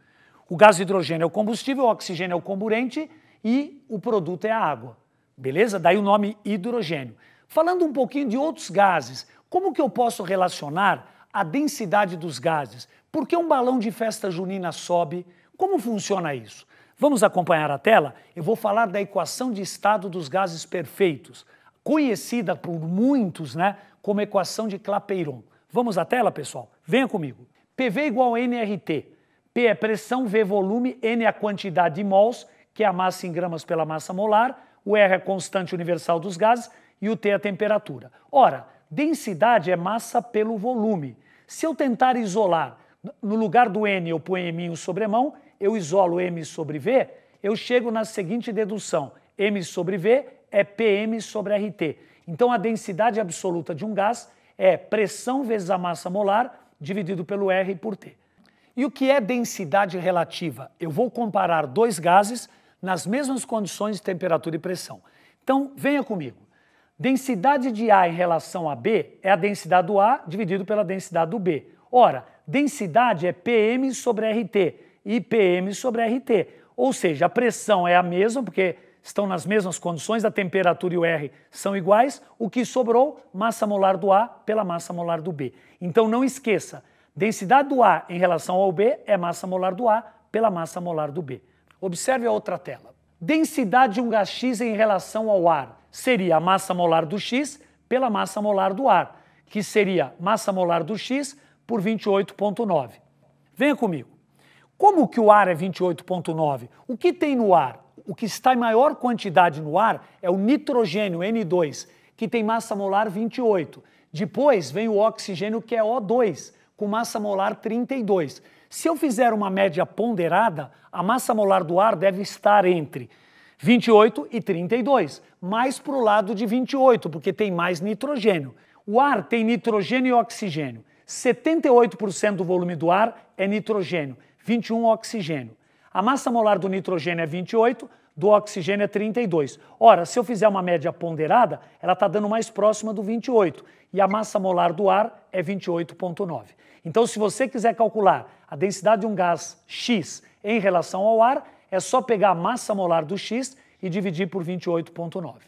O gás hidrogênio é o combustível, o oxigênio é o comburente e o produto é a água. Beleza? Daí o nome hidrogênio. Falando um pouquinho de outros gases, como que eu posso relacionar a densidade dos gases? Por que um balão de festa junina sobe? Como funciona isso? Vamos acompanhar a tela? Eu vou falar da equação de estado dos gases perfeitos, conhecida por muitos, né, como equação de Clapeyron. Vamos à tela, pessoal? Venha comigo. PV igual a nRT. P é pressão, V volume, N é a quantidade de mols, que é a massa em gramas pela massa molar, o R é a constante universal dos gases e o T é a temperatura. Ora, densidade é massa pelo volume. Se eu tentar isolar, no lugar do N eu ponho M em sobremão, eu isolo M sobre V, eu chego na seguinte dedução. M sobre V é PM sobre RT. Então a densidade absoluta de um gás é pressão vezes a massa molar dividido pelo R por T. E o que é densidade relativa? Eu vou comparar dois gases nas mesmas condições de temperatura e pressão. Então, venha comigo. Densidade de A em relação a B é a densidade do A dividido pela densidade do B. Ora, densidade é PM sobre RT e PM sobre RT. Ou seja, a pressão é a mesma, porque estão nas mesmas condições, a temperatura e o R são iguais. O que sobrou, massa molar do A pela massa molar do B. Então, não esqueça. Densidade do A em relação ao B é massa molar do A pela massa molar do B. Observe a outra tela. Densidade de um gás X em relação ao ar seria a massa molar do X pela massa molar do ar, que seria massa molar do X por 28,9. Venha comigo. Como que o ar é 28,9? O que tem no ar? O que está em maior quantidade no ar é o nitrogênio, N2, que tem massa molar 28. Depois vem o oxigênio, que é O2, com massa molar 32. Se eu fizer uma média ponderada, a massa molar do ar deve estar entre 28 e 32, mais para o lado de 28, porque tem mais nitrogênio. O ar tem nitrogênio e oxigênio. 78% do volume do ar é nitrogênio, 21% oxigênio. A massa molar do nitrogênio é 28, do oxigênio é 32. Ora, se eu fizer uma média ponderada, ela está dando mais próxima do 28, e a massa molar do ar é 28,9. Então, se você quiser calcular a densidade de um gás X em relação ao ar, é só pegar a massa molar do X e dividir por 28,9.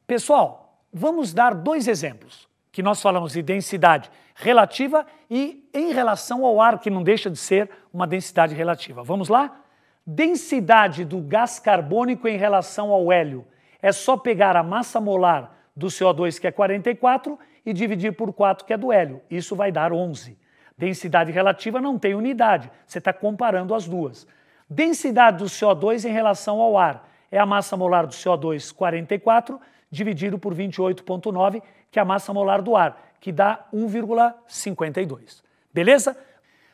Pessoal, vamos dar dois exemplos, que nós falamos de densidade relativa e em relação ao ar, que não deixa de ser uma densidade relativa. Vamos lá? Densidade do gás carbônico em relação ao hélio. É só pegar a massa molar do CO2, que é 44, e dividir por 4, que é do hélio. Isso vai dar 11. Densidade relativa não tem unidade, você está comparando as duas. Densidade do CO2 em relação ao ar é a massa molar do CO2, 44, dividido por 28,9, que é a massa molar do ar, que dá 1,52. Beleza?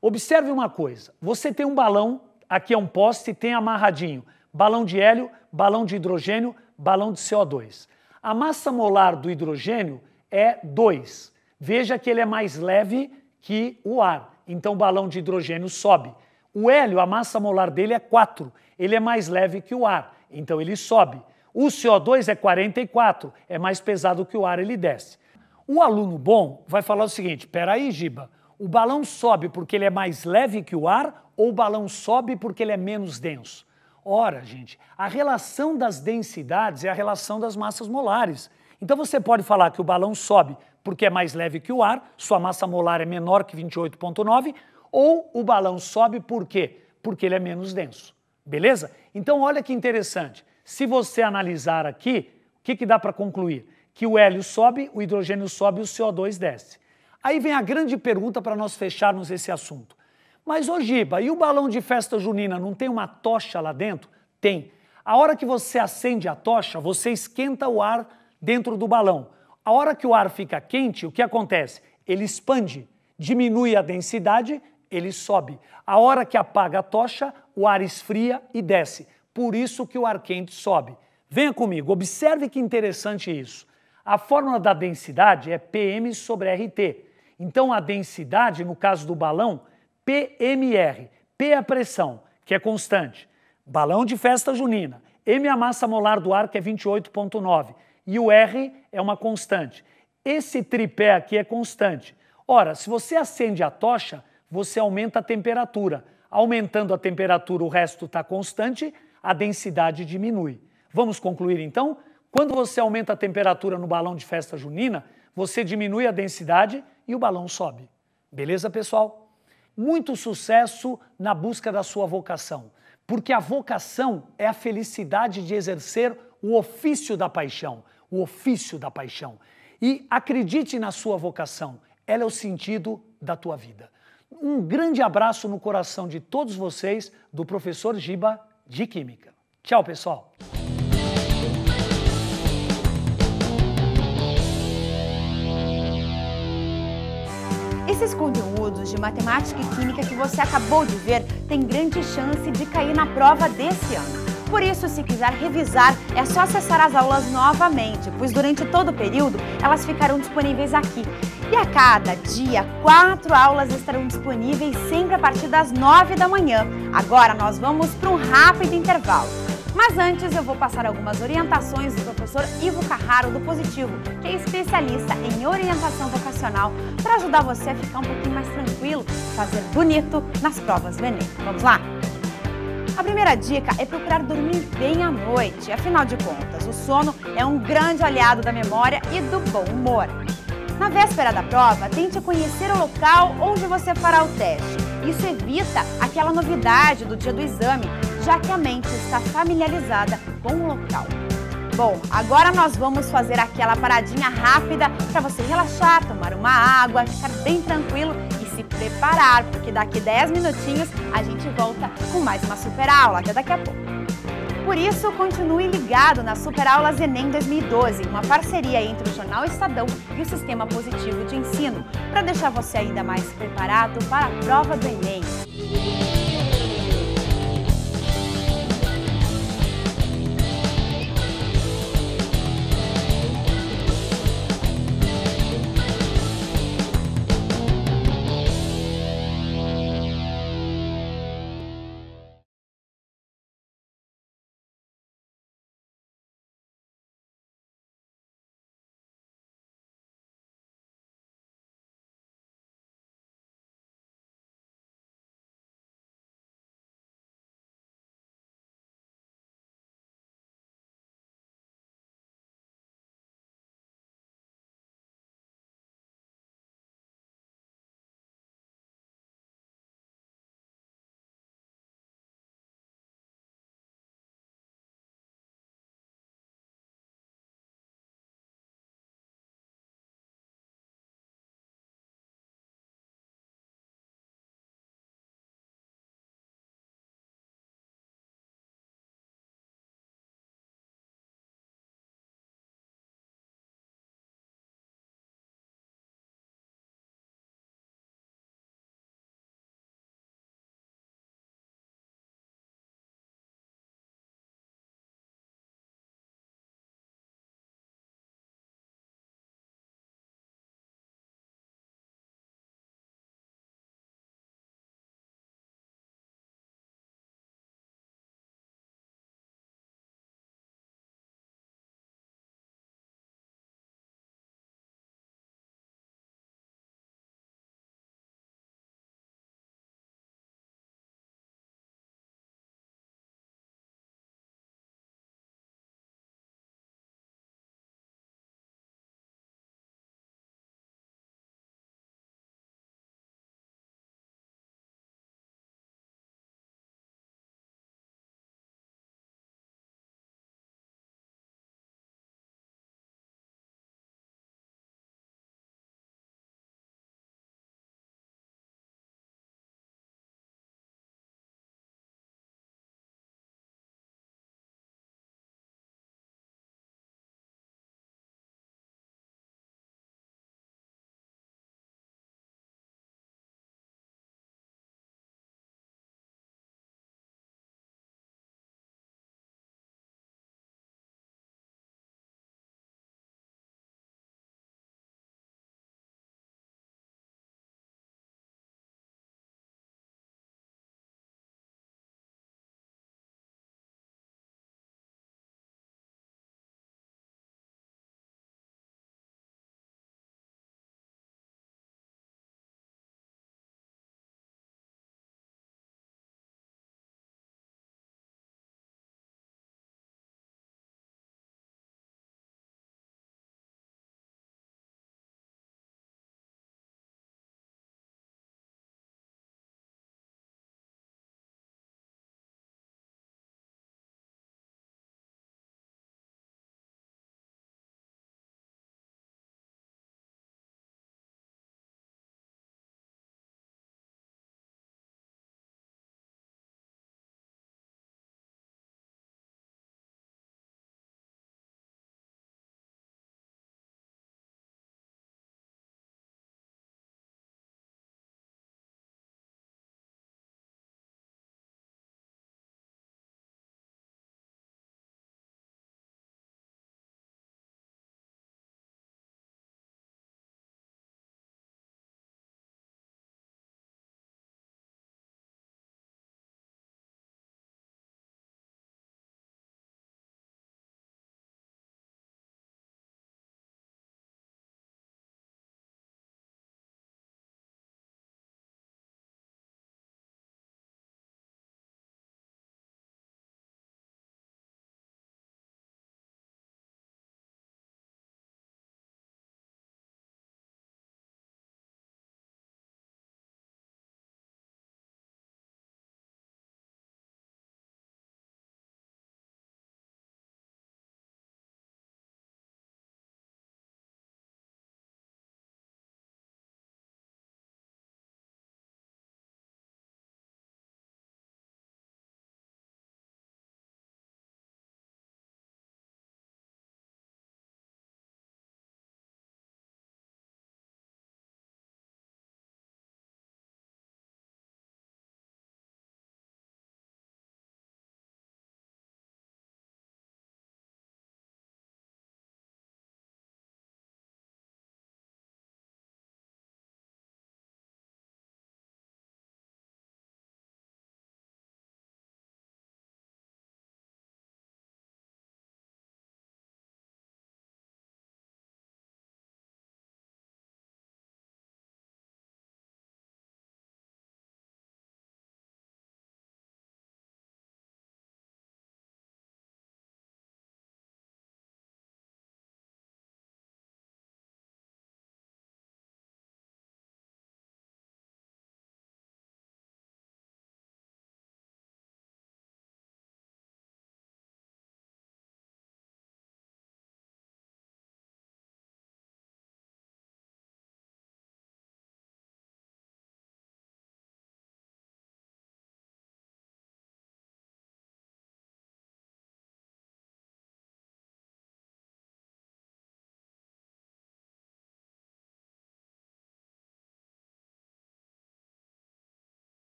Observe uma coisa, você tem um balão, aqui é um poste, tem amarradinho, balão de hélio, balão de hidrogênio, balão de CO2. A massa molar do hidrogênio é 2. Veja que ele é mais leve que o ar, então o balão de hidrogênio sobe. O hélio, a massa molar dele é 4, ele é mais leve que o ar, então ele sobe. O CO2 é 44, é mais pesado que o ar, ele desce. O aluno bom vai falar o seguinte, peraí, Giba, o balão sobe porque ele é mais leve que o ar ou o balão sobe porque ele é menos denso? Ora, gente, a relação das densidades é a relação das massas molares. Então você pode falar que o balão sobe porque é mais leve que o ar, sua massa molar é menor que 28,9, ou o balão sobe por quê? Porque ele é menos denso. Beleza? Então olha que interessante. Se você analisar aqui, o que dá para concluir? Que o hélio sobe, o hidrogênio sobe e o CO2 desce. Aí vem a grande pergunta para nós fecharmos esse assunto. Mas, ô Giba, e o balão de festa junina não tem uma tocha lá dentro? Tem. A hora que você acende a tocha, você esquenta o ar dentro do balão. A hora que o ar fica quente, o que acontece? Ele expande, diminui a densidade, ele sobe. A hora que apaga a tocha, o ar esfria e desce. Por isso que o ar quente sobe. Venha comigo, observe que interessante isso. A fórmula da densidade é PM sobre RT. Então a densidade, no caso do balão, PMR. P é a pressão, que é constante. Balão de festa junina. M é a massa molar do ar, que é 28,9. E o R é uma constante. esse tripé aqui é constante. Ora, se você acende a tocha, você aumenta a temperatura. Aumentando a temperatura, o resto está constante, a densidade diminui. Vamos concluir então? Quando você aumenta a temperatura no balão de festa junina, você diminui a densidade e o balão sobe. Beleza, pessoal? Muito sucesso na busca da sua vocação, porque a vocação é a felicidade de exercer o ofício da paixão, o ofício da paixão. E acredite na sua vocação, ela é o sentido da tua vida. Um grande abraço no coração de todos vocês, do professor Giba de Química. Tchau, pessoal! Esses conteúdos de matemática e química que você acabou de ver têm grande chance de cair na prova desse ano. Por isso, se quiser revisar, é só acessar as aulas novamente, pois durante todo o período elas ficarão disponíveis aqui. E a cada dia, 4 aulas estarão disponíveis sempre a partir das 9 da manhã. Agora nós vamos para um rápido intervalo. Mas antes eu vou passar algumas orientações do professor Ivo Carraro do Positivo, que é especialista em orientação vocacional, para ajudar você a ficar um pouquinho mais tranquilo, fazer bonito nas provas do Enem. Vamos lá? A primeira dica é procurar dormir bem à noite. Afinal de contas, o sono é um grande aliado da memória e do bom humor. Na véspera da prova, tente conhecer o local onde você fará o teste. Isso evita aquela novidade do dia do exame, já que a mente está familiarizada com o local. Bom, agora nós vamos fazer aquela paradinha rápida para você relaxar, tomar uma água, ficar bem tranquilo e se preparar, porque daqui 10 minutinhos a gente volta com mais uma super aula. Até daqui a pouco. Por isso, continue ligado nas Super Aulas Enem 2012, uma parceria entre o Jornal Estadão e o Sistema Positivo de Ensino, para deixar você ainda mais preparado para a prova do Enem.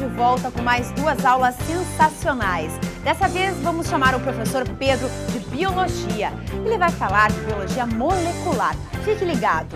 de volta com mais 2 aulas sensacionais. Dessa vez vamos chamar o professor Pedro de Biologia. Ele vai falar de biologia molecular. Fique ligado!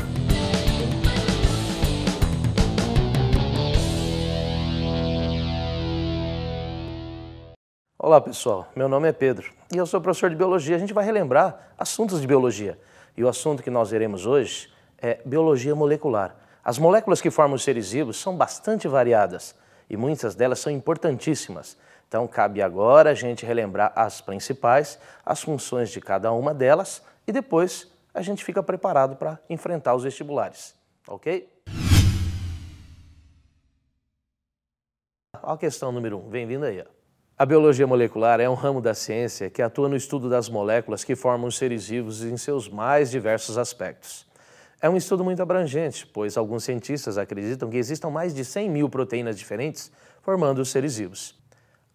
Olá pessoal, meu nome é Pedro e eu sou professor de Biologia. A gente vai relembrar assuntos de Biologia e o assunto que nós veremos hoje é Biologia molecular. As moléculas que formam os seres vivos são bastante variadas e muitas delas são importantíssimas. Então cabe agora a gente relembrar as principais, as funções de cada uma delas e depois a gente fica preparado para enfrentar os vestibulares, ok? A questão número 1, bem-vindo aí. A biologia molecular é um ramo da ciência que atua no estudo das moléculas que formam os seres vivos em seus mais diversos aspectos. É um estudo muito abrangente, pois alguns cientistas acreditam que existam mais de 100 mil proteínas diferentes formando os seres vivos.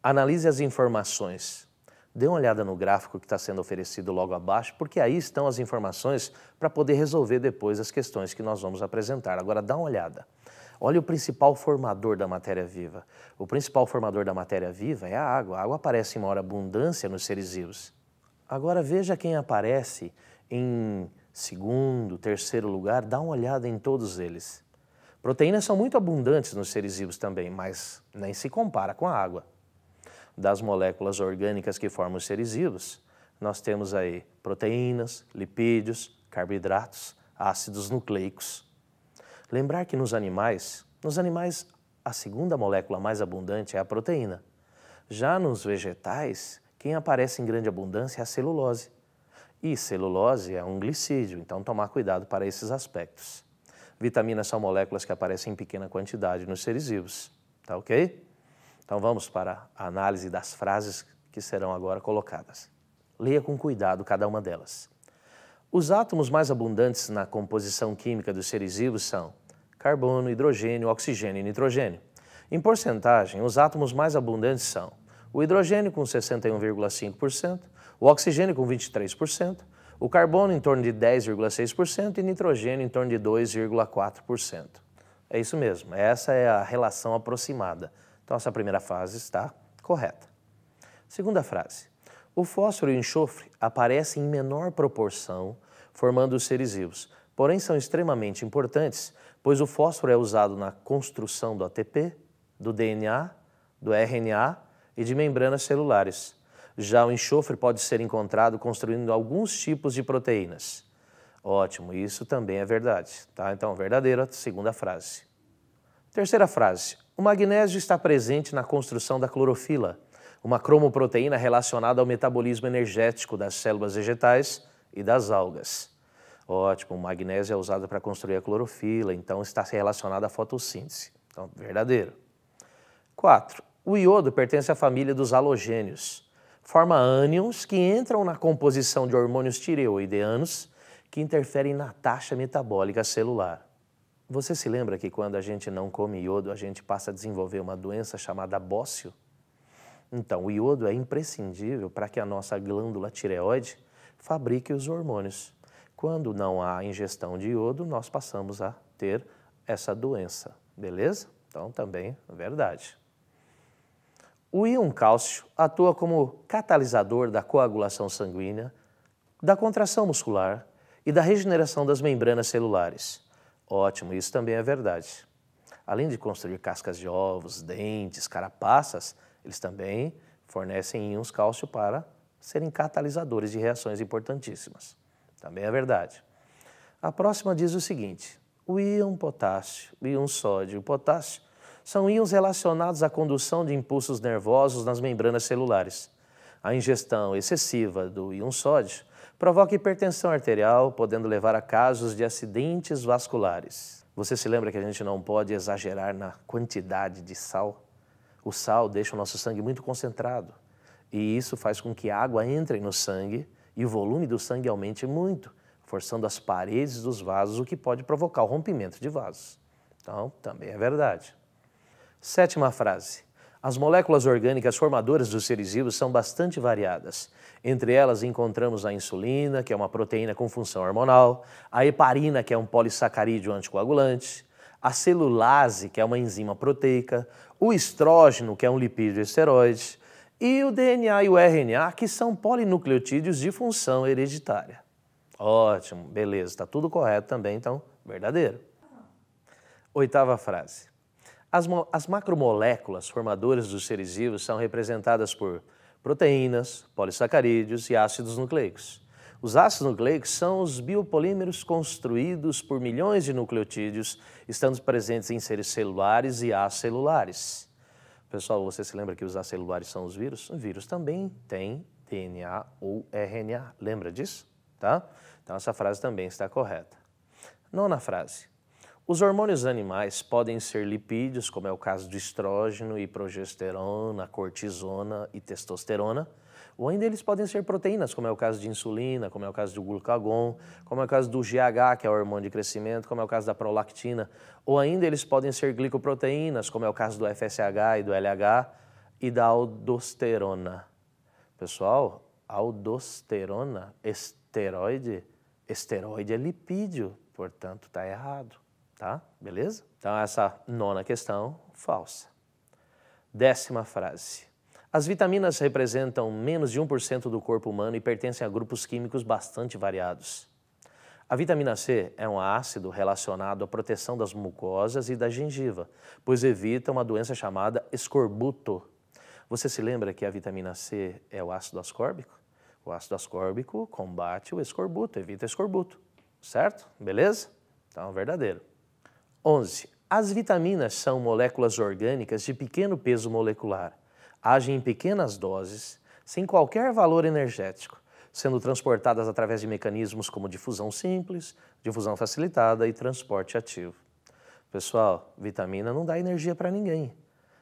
Analise as informações. Dê uma olhada no gráfico que está sendo oferecido logo abaixo, porque aí estão as informações para poder resolver depois as questões que nós vamos apresentar. Agora dá uma olhada. Olha o principal formador da matéria viva. O principal formador da matéria viva é a água. A água aparece em maior abundância nos seres vivos. Agora veja quem aparece em segundo, terceiro lugar, dá uma olhada em todos eles. Proteínas são muito abundantes nos seres vivos também, mas nem se compara com a água. Das moléculas orgânicas que formam os seres vivos, nós temos aí proteínas, lipídios, carboidratos, ácidos nucleicos. Lembrar que nos animais a segunda molécula mais abundante é a proteína. Já nos vegetais, quem aparece em grande abundância é a celulose. E celulose é um glicídio, então tomar cuidado para esses aspectos. Vitaminas são moléculas que aparecem em pequena quantidade nos seres vivos, tá ok? Então vamos para a análise das frases que serão agora colocadas. Leia com cuidado cada uma delas. Os átomos mais abundantes na composição química dos seres vivos são carbono, hidrogênio, oxigênio e nitrogênio. Em porcentagem, os átomos mais abundantes são o hidrogênio com 61,5%, o oxigênio com 23%, o carbono em torno de 10,6% e nitrogênio em torno de 2,4%. É isso mesmo, essa é a relação aproximada. Então essa primeira frase está correta. Segunda frase. O fósforo e o enxofre aparecem em menor proporção, formando os seres vivos, porém são extremamente importantes, pois o fósforo é usado na construção do ATP, do DNA, do RNA e de membranas celulares. Já o enxofre pode ser encontrado construindo alguns tipos de proteínas. Ótimo, isso também é verdade, tá? Então, verdadeira, segunda frase. Terceira frase. O magnésio está presente na construção da clorofila, uma cromoproteína relacionada ao metabolismo energético das células vegetais e das algas. Ótimo, o magnésio é usado para construir a clorofila, então está relacionado à fotossíntese. Então, verdadeiro. 4. O iodo pertence à família dos halogênios. Forma ânions que entram na composição de hormônios tireoideanos que interferem na taxa metabólica celular. Você se lembra que quando a gente não come iodo, a gente passa a desenvolver uma doença chamada bócio? Então, o iodo é imprescindível para que a nossa glândula tireoide fabrique os hormônios. Quando não há ingestão de iodo, nós passamos a ter essa doença, beleza? Então, também é verdade. O íon cálcio atua como catalisador da coagulação sanguínea, da contração muscular e da regeneração das membranas celulares. Ótimo, isso também é verdade. Além de construir cascas de ovos, dentes, carapaças, eles também fornecem íons cálcio para serem catalisadores de reações importantíssimas. Também é verdade. A próxima diz o seguinte, o íon potássio, o íon sódio e o potássio são íons relacionados à condução de impulsos nervosos nas membranas celulares. A ingestão excessiva do íon sódio provoca hipertensão arterial, podendo levar a casos de acidentes vasculares. Você se lembra que a gente não pode exagerar na quantidade de sal? O sal deixa o nosso sangue muito concentrado e isso faz com que a água entre no sangue e o volume do sangue aumente muito, forçando as paredes dos vasos, o que pode provocar o rompimento de vasos. Então, também é verdade. Sétima frase. As moléculas orgânicas formadoras dos seres vivos são bastante variadas. Entre elas encontramos a insulina, que é uma proteína com função hormonal, a heparina, que é um polissacarídeo anticoagulante, a celulase, que é uma enzima proteica, o estrógeno, que é um lipídio esteroide, e o DNA e o RNA, que são polinucleotídeos de função hereditária. Ótimo, beleza, está tudo correto também, então, verdadeiro. Oitava frase. As macromoléculas formadoras dos seres vivos são representadas por proteínas, polissacarídeos e ácidos nucleicos. Os ácidos nucleicos são os biopolímeros construídos por milhões de nucleotídeos, estando presentes em seres celulares e acelulares. Pessoal, você se lembra que os acelulares são os vírus? O vírus também tem DNA ou RNA, lembra disso? Tá? Então essa frase também está correta. Nona frase. Os hormônios animais podem ser lipídios, como é o caso do estrógeno e progesterona, cortisona e testosterona, ou ainda eles podem ser proteínas, como é o caso de insulina, como é o caso do glucagon, como é o caso do GH, que é o hormônio de crescimento, como é o caso da prolactina, ou ainda eles podem ser glicoproteínas, como é o caso do FSH e do LH e da aldosterona. Pessoal, aldosterona, esteroide é lipídio, portanto está errado, tá? Beleza? Então essa nona questão, falsa. 10ª frase. As vitaminas representam menos de 1% do corpo humano e pertencem a grupos químicos bastante variados. A vitamina C é um ácido relacionado à proteção das mucosas e da gengiva, pois evita uma doença chamada escorbuto. Você se lembra que a vitamina C é o ácido ascórbico? O ácido ascórbico combate o escorbuto, evita escorbuto, certo? Beleza? Então, verdadeiro. 11. As vitaminas são moléculas orgânicas de pequeno peso molecular. Agem em pequenas doses, sem qualquer valor energético, sendo transportadas através de mecanismos como difusão simples, difusão facilitada e transporte ativo. Pessoal, vitamina não dá energia para ninguém.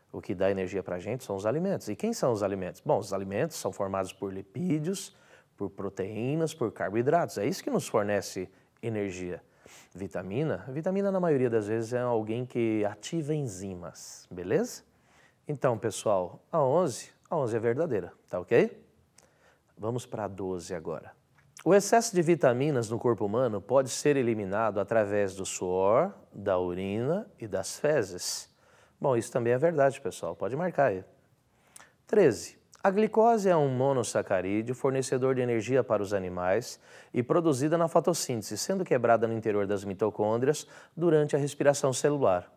O que dá energia para a gente são os alimentos. E quem são os alimentos? Bom, os alimentos são formados por lipídios, por proteínas, por carboidratos. É isso que nos fornece energia. Vitamina na maioria das vezes é alguém que ativa enzimas, beleza? Então, pessoal, a 11 é verdadeira, tá ok? Vamos para a 12 agora. O excesso de vitaminas no corpo humano pode ser eliminado através do suor, da urina e das fezes. Bom, isso também é verdade, pessoal, pode marcar aí. 13. A glicose é um monossacarídeo fornecedor de energia para os animais e produzida na fotossíntese, sendo quebrada no interior das mitocôndrias durante a respiração celular.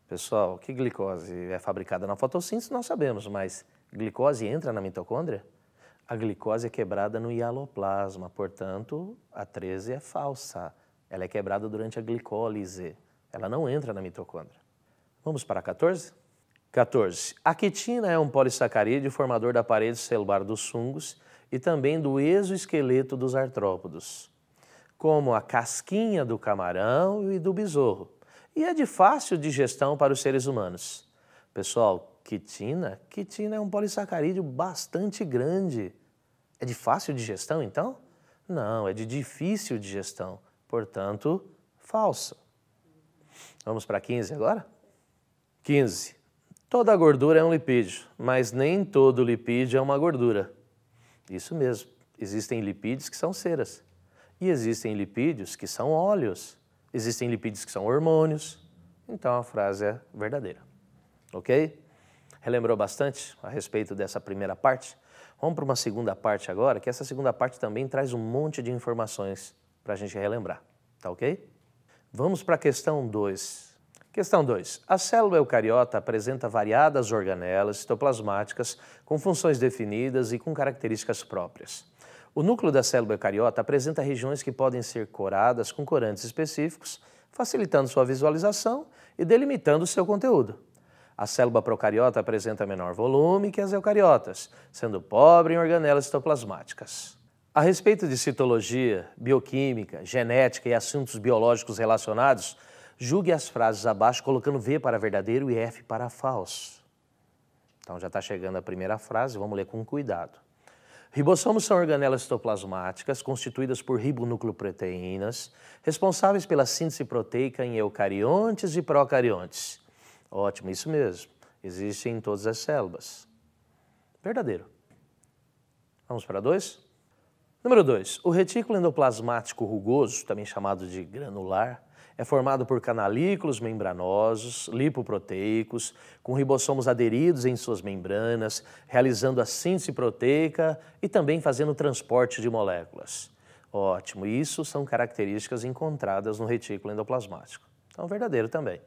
Pessoal, que glicose é fabricada na fotossíntese, nós sabemos, mas glicose entra na mitocôndria? A glicose é quebrada no hialoplasma, portanto, a 13 é falsa. Ela é quebrada durante a glicólise, ela não entra na mitocôndria. Vamos para a 14? 14. A quitina é um polissacarídeo formador da parede celular dos fungos e também do exoesqueleto dos artrópodos, como a casquinha do camarão e do besouro. E é de fácil digestão para os seres humanos. Pessoal, quitina é um polissacarídeo bastante grande. É de fácil digestão, então? Não, é de difícil digestão. Portanto, falso. Vamos para 15 agora? 15. Toda gordura é um lipídio, mas nem todo lipídio é uma gordura. Isso mesmo. Existem lipídios que são ceras. E existem lipídios que são óleos. Existem lipídios que são hormônios, então a frase é verdadeira, ok? Relembrou bastante a respeito dessa primeira parte? Vamos para uma segunda parte agora, que essa segunda parte também traz um monte de informações para a gente relembrar, tá ok? Vamos para a questão 2. Questão 2. A célula eucariota apresenta variadas organelas citoplasmáticas com funções definidas e com características próprias. O núcleo da célula eucariota apresenta regiões que podem ser coradas com corantes específicos, facilitando sua visualização e delimitando seu conteúdo. A célula procariota apresenta menor volume que as eucariotas, sendo pobre em organelas citoplasmáticas. A respeito de citologia, bioquímica, genética e assuntos biológicos relacionados, julgue as frases abaixo colocando V para verdadeiro e F para falso. Então já está chegando a primeira frase, vamos ler com cuidado. Ribossomos são organelas citoplasmáticas constituídas por ribonucleoproteínas, responsáveis pela síntese proteica em eucariontes e procariontes. Ótimo, isso mesmo. Existem em todas as células. Verdadeiro. Vamos para 2? Número 2. O retículo endoplasmático rugoso, também chamado de granular, é formado por canalículos membranosos, lipoproteicos, com ribossomos aderidos em suas membranas, realizando a síntese proteica e também fazendo o transporte de moléculas. Ótimo, isso são características encontradas no retículo endoplasmático. Então, verdadeiro também.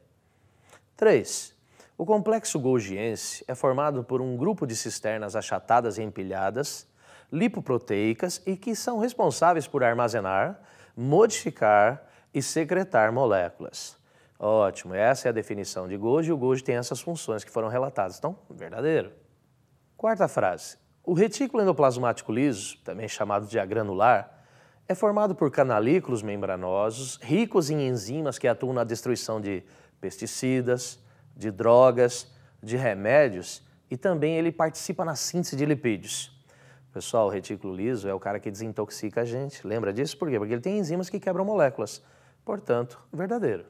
3. O complexo golgiense é formado por um grupo de cisternas achatadas e empilhadas, lipoproteicas e que são responsáveis por armazenar, modificar e secretar moléculas. Ótimo, essa é a definição de Golgi e o Golgi tem essas funções que foram relatadas. Então, verdadeiro. 4ª frase. O retículo endoplasmático liso, também chamado de agranular, é formado por canalículos membranosos, ricos em enzimas que atuam na destruição de pesticidas, de drogas, de remédios e também ele participa na síntese de lipídios. Pessoal, o retículo liso é o cara que desintoxica a gente. Lembra disso? Por quê? Porque ele tem enzimas que quebram moléculas. Portanto, verdadeiro.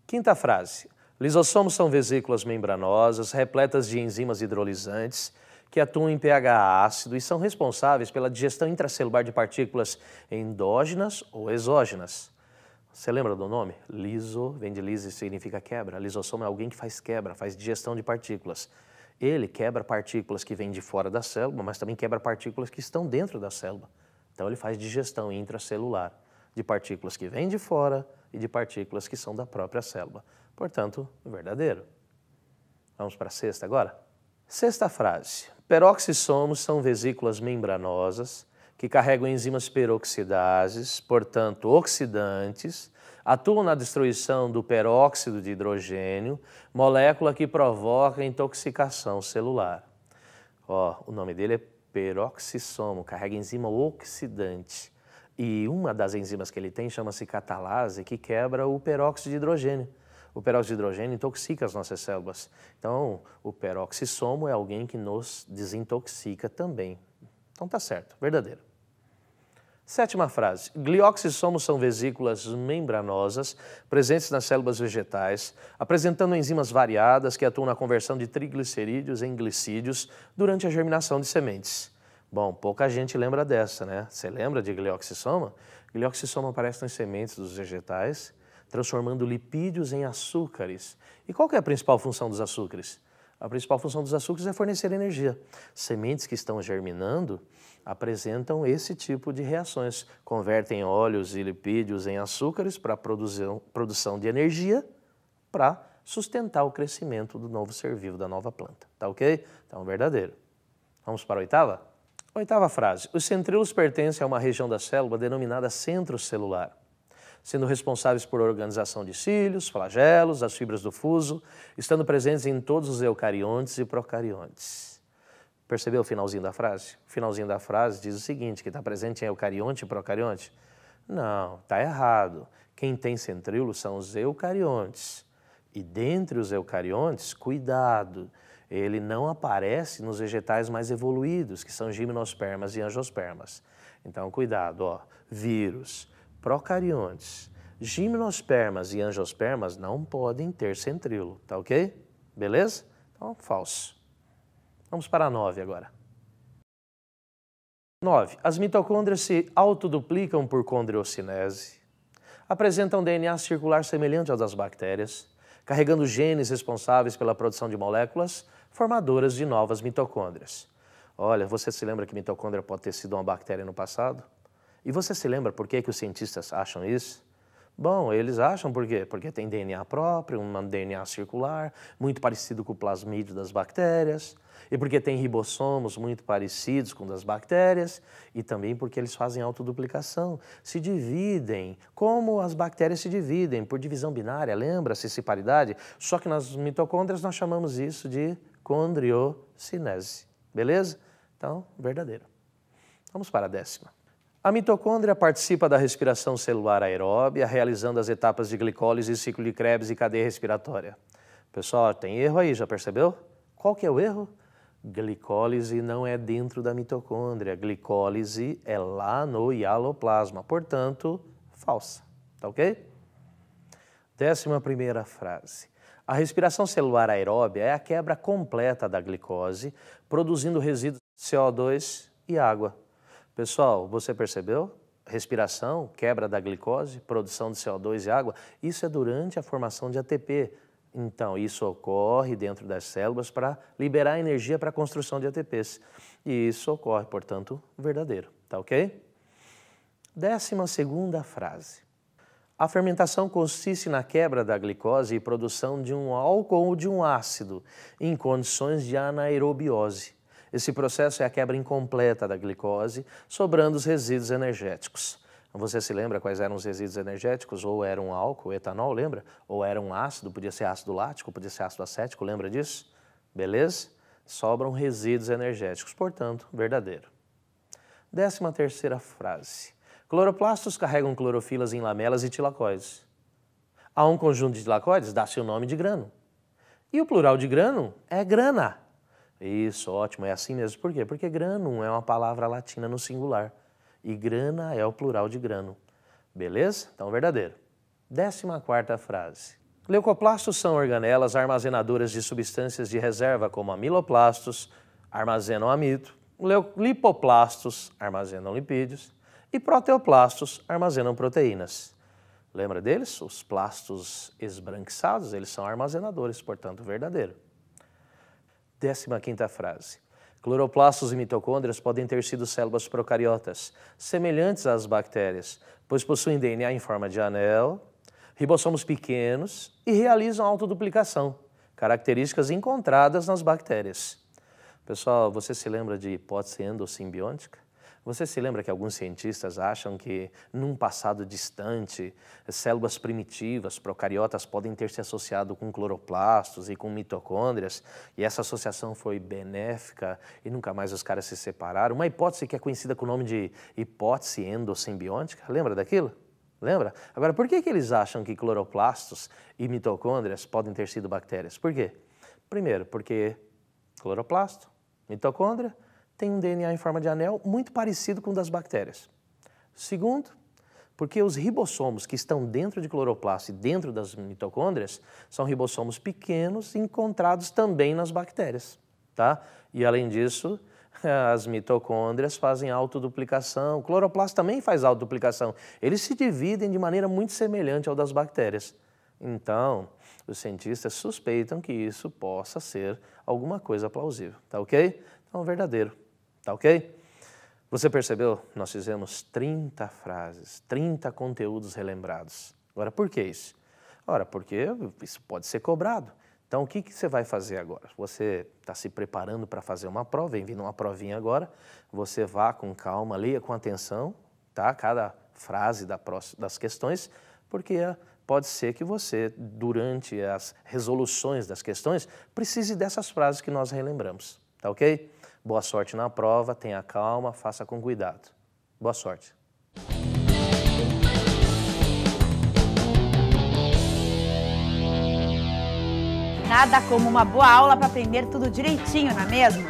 5ª frase. Lisossomos são vesículas membranosas, repletas de enzimas hidrolisantes, que atuam em pH ácido e são responsáveis pela digestão intracelular de partículas endógenas ou exógenas. Você lembra do nome? Liso, vem de lise, significa quebra. Lisossomo é alguém que faz quebra, faz digestão de partículas. Ele quebra partículas que vêm de fora da célula, mas também quebra partículas que estão dentro da célula. Então ele faz digestão intracelular de partículas que vêm de fora e de partículas que são da própria célula. Portanto, verdadeiro. Vamos para a 6ª agora? 6ª frase. Peroxissomos são vesículas membranosas que carregam enzimas peroxidases, portanto oxidantes, atuam na destruição do peróxido de hidrogênio, molécula que provoca intoxicação celular. O nome dele é peroxissomo, carrega enzima oxidante. E uma das enzimas que ele tem chama-se catalase, que quebra o peróxido de hidrogênio. O peróxido de hidrogênio intoxica as nossas células. Então, o peroxissomo é alguém que nos desintoxica também. Então tá certo, verdadeiro. 7ª frase. Glioxissomos são vesículas membranosas presentes nas células vegetais, apresentando enzimas variadas que atuam na conversão de triglicerídeos em glicídios durante a germinação de sementes. Bom, pouca gente lembra dessa, né? Você lembra de glioxissoma? Glioxissoma aparece nas sementes dos vegetais, transformando lipídios em açúcares. E qual que é a principal função dos açúcares? A principal função dos açúcares é fornecer energia. Sementes que estão germinando apresentam esse tipo de reações. Convertem óleos e lipídios em açúcares para a produção de energia para sustentar o crescimento do novo ser vivo, da nova planta. Tá ok? Então, verdadeiro. Vamos para a 8ª? 8ª frase. Os centríolos pertencem a uma região da célula denominada centro celular, sendo responsáveis por organização de cílios, flagelos, as fibras do fuso, estando presentes em todos os eucariontes e procariontes. Percebeu o finalzinho da frase? O finalzinho da frase diz o seguinte, que está presente em eucarionte e procarionte? Não, está errado. Quem tem centríolos são os eucariontes. E dentre os eucariontes, cuidado, ele não aparece nos vegetais mais evoluídos, que são gimnospermas e angiospermas. Então, cuidado, vírus, procariontes, gimnospermas e angiospermas não podem ter centríolo, tá ok? Beleza? Então, falso. Vamos para a 9 agora. 9. As mitocôndrias se autoduplicam por condriocinese, apresentam DNA circular semelhante ao das bactérias, carregando genes responsáveis pela produção de moléculas formadoras de novas mitocôndrias. Olha, você se lembra que mitocôndria pode ter sido uma bactéria no passado? E você se lembra por que os cientistas acham isso? Bom, eles acham por quê? Porque tem DNA próprio, um DNA circular, muito parecido com o plasmídio das bactérias, e porque tem ribossomos muito parecidos com das bactérias, e também porque eles fazem autoduplicação, se dividem, como as bactérias se dividem, por divisão binária, lembra-se, ciparidade? Só que nas mitocôndrias nós chamamos isso de condriocinese, beleza? Então, verdadeiro. Vamos para a 10ª. A mitocôndria participa da respiração celular aeróbia, realizando as etapas de glicólise, ciclo de Krebs e cadeia respiratória. Pessoal, tem erro aí, já percebeu? Qual que é o erro? Glicólise não é dentro da mitocôndria, glicólise é lá no hialoplasma, portanto, falsa, tá ok? 11ª frase. A respiração celular aeróbia é a quebra completa da glicose, produzindo resíduos de CO2 e água. Pessoal, você percebeu? respiração, quebra da glicose, produção de CO2 e água, isso é durante a formação de ATP. Então, isso ocorre dentro das células para liberar energia para a construção de ATPs. E isso ocorre, portanto, verdadeiro. Tá ok? 12ª frase. A fermentação consiste na quebra da glicose e produção de um álcool ou de um ácido em condições de anaerobiose. Esse processo é a quebra incompleta da glicose, sobrando os resíduos energéticos. Você se lembra quais eram os resíduos energéticos? Ou era um álcool, etanol, lembra? Ou era um ácido, podia ser ácido lático, podia ser ácido acético, lembra disso? Beleza? Sobram resíduos energéticos, portanto, verdadeiro. 13ª frase. Cloroplastos carregam clorofilas em lamelas e tilacoides. A um conjunto de tilacoides dá-se o nome de grano. E o plural de grano é grana. Isso, ótimo, é assim mesmo. Por quê? Porque granum é uma palavra latina no singular. E grana é o plural de grano. Beleza? Então, verdadeiro. 14ª frase. Leucoplastos são organelas armazenadoras de substâncias de reserva, como amiloplastos, armazenam amido, lipoplastos, armazenam lipídios, e proteoplastos, armazenam proteínas. Lembra deles? Os plastos esbranquiçados, eles são armazenadores, portanto, verdadeiro. 15ª frase. Cloroplastos e mitocôndrias podem ter sido células procariotas, semelhantes às bactérias, pois possuem DNA em forma de anel, ribossomos pequenos e realizam autoduplicação, características encontradas nas bactérias. Pessoal, você se lembra de hipótese endossimbiótica? Você se lembra que alguns cientistas acham que, num passado distante, células primitivas, procariotas, podem ter se associado com cloroplastos e com mitocôndrias, e essa associação foi benéfica e nunca mais os caras se separaram? Uma hipótese que é conhecida com o nome de hipótese endossimbiótica. Lembra daquilo? Lembra? Agora, por que eles acham que cloroplastos e mitocôndrias podem ter sido bactérias? Por quê? Primeiro, porque cloroplasto, mitocôndria, tem um DNA em forma de anel muito parecido com o das bactérias. Segundo, porque os ribossomos que estão dentro de cloroplasto e dentro das mitocôndrias são ribossomos pequenos encontrados também nas bactérias, tá? E além disso, as mitocôndrias fazem autoduplicação, o cloroplasto também faz autoduplicação. Eles se dividem de maneira muito semelhante ao das bactérias. Então, os cientistas suspeitam que isso possa ser alguma coisa plausível, tá ok? Então, verdadeiro. Tá ok? Você percebeu? Nós fizemos 30 frases, 30 conteúdos relembrados. Agora, por que isso? Ora, porque isso pode ser cobrado. Então, o que você vai fazer agora? Você está se preparando para fazer uma prova, vem vindo uma provinha agora, você vá com calma, leia com atenção, tá? Cada frase das questões, porque pode ser que você, durante as resoluções das questões, precise dessas frases que nós relembramos. Tá ok? Boa sorte na prova, tenha calma, faça com cuidado. Boa sorte. Nada como uma boa aula para aprender tudo direitinho, não é mesmo?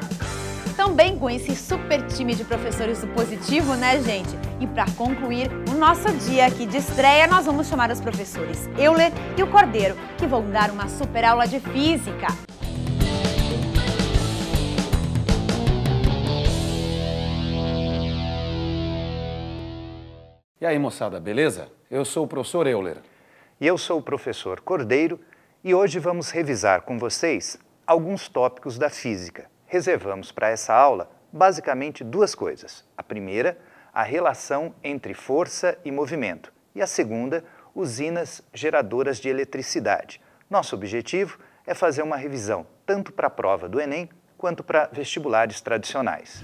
Também com esse super time de professores do Positivo, né, gente? E para concluir o nosso dia aqui de estreia, nós vamos chamar os professores Euler e o Cordeiro, que vão dar uma super aula de física. E aí, moçada, beleza? Eu sou o professor Euler. E eu sou o professor Cordeiro e hoje vamos revisar com vocês alguns tópicos da física. Reservamos para essa aula basicamente duas coisas. A primeira, a relação entre força e movimento. E a segunda, usinas geradoras de eletricidade. Nosso objetivo é fazer uma revisão tanto para a prova do Enem quanto para vestibulares tradicionais.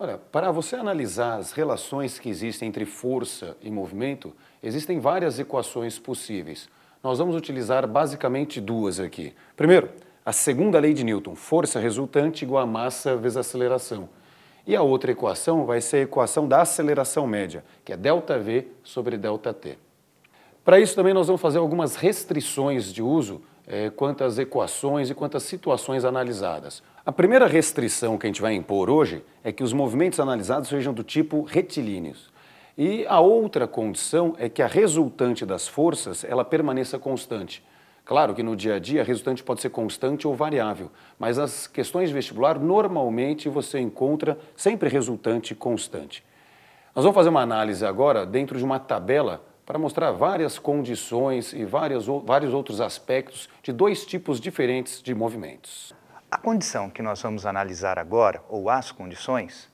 Olha, para você analisar as relações que existem entre força e movimento, existem várias equações possíveis. Nós vamos utilizar basicamente duas aqui. Primeiro, a segunda lei de Newton, força resultante igual a massa vezes aceleração. E a outra equação vai ser a equação da aceleração média, que é ΔV sobre ΔT. Para isso também nós vamos fazer algumas restrições de uso quanto às equações e quanto às situações analisadas. A primeira restrição que a gente vai impor hoje é que os movimentos analisados sejam do tipo retilíneos. E a outra condição é que a resultante das forças ela permaneça constante. Claro que no dia a dia a resultante pode ser constante ou variável, mas as questões de vestibular normalmente você encontra sempre resultante constante. Nós vamos fazer uma análise agora dentro de uma tabela para mostrar várias condições e vários outros aspectos de dois tipos diferentes de movimentos. A condição que nós vamos analisar agora, ou as condições,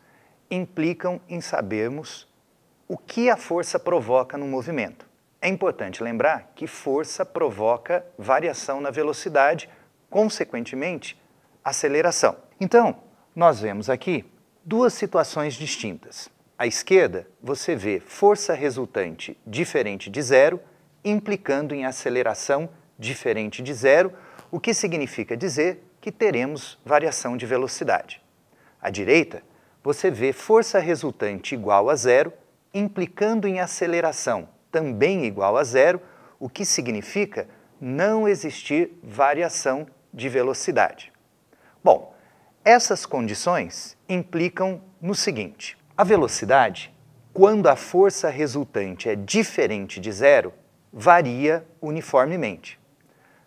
implicam em sabermos o que a força provoca no movimento. É importante lembrar que força provoca variação na velocidade, consequentemente, aceleração. Então, nós vemos aqui duas situações distintas. À esquerda, você vê força resultante diferente de zero, implicando em aceleração diferente de zero, o que significa dizer que teremos variação de velocidade. À direita, você vê força resultante igual a zero, implicando em aceleração também igual a zero, o que significa não existir variação de velocidade. Bom, essas condições implicam no seguinte: a velocidade, quando a força resultante é diferente de zero, varia uniformemente.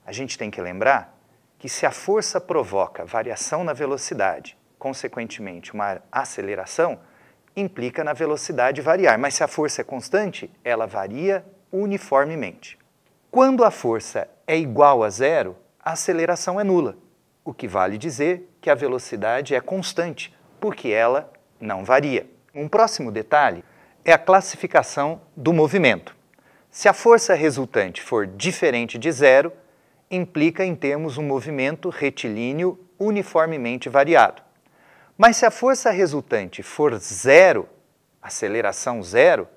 A gente tem que lembrar que se a força provoca variação na velocidade, consequentemente uma aceleração, implica na velocidade variar, mas se a força é constante, ela varia uniformemente. Quando a força é igual a zero, a aceleração é nula, o que vale dizer que a velocidade é constante, porque ela não varia. Um próximo detalhe é a classificação do movimento. Se a força resultante for diferente de zero, implica em termos um movimento retilíneo uniformemente variado. Mas se a força resultante for zero, aceleração zero,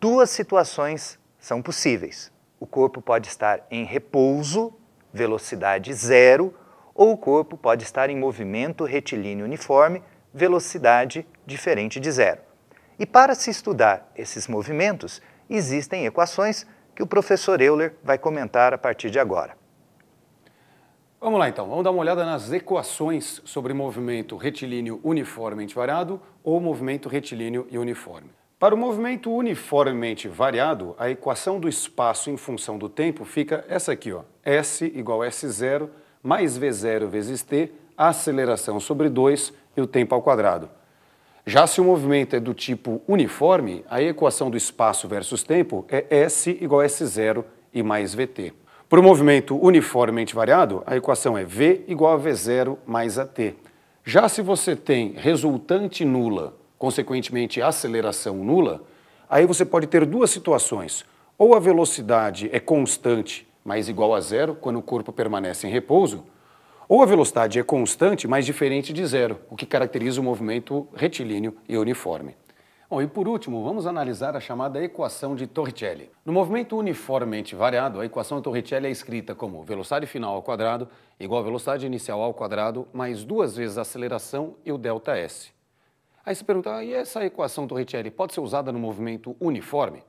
duas situações são possíveis. O corpo pode estar em repouso, velocidade zero, ou o corpo pode estar em movimento retilíneo uniforme, velocidade diferente de zero. E para se estudar esses movimentos, existem equações que o professor Euler vai comentar a partir de agora. Vamos lá então, vamos dar uma olhada nas equações sobre movimento retilíneo uniformemente variado ou movimento retilíneo e uniforme. Para o movimento uniformemente variado, a equação do espaço em função do tempo fica essa aqui, ó, S igual a S0 mais V0 vezes T, a aceleração sobre 2 e o tempo ao quadrado. Já se o movimento é do tipo uniforme, a equação do espaço versus tempo é S igual a S0 e mais VT. Para o movimento uniformemente variado, a equação é V igual a V0 mais AT. Já se você tem resultante nula, consequentemente aceleração nula, aí você pode ter duas situações. Ou a velocidade é constante, mas igual a zero, quando o corpo permanece em repouso, ou a velocidade é constante, mas diferente de zero, o que caracteriza o movimento retilíneo e uniforme. Bom, e por último, vamos analisar a chamada equação de Torricelli. No movimento uniformemente variado, a equação de Torricelli é escrita como velocidade final ao quadrado igual a velocidade inicial ao quadrado mais 2 vezes a aceleração e o ΔS. Aí você pergunta, e essa equação Torricelli pode ser usada no movimento uniforme?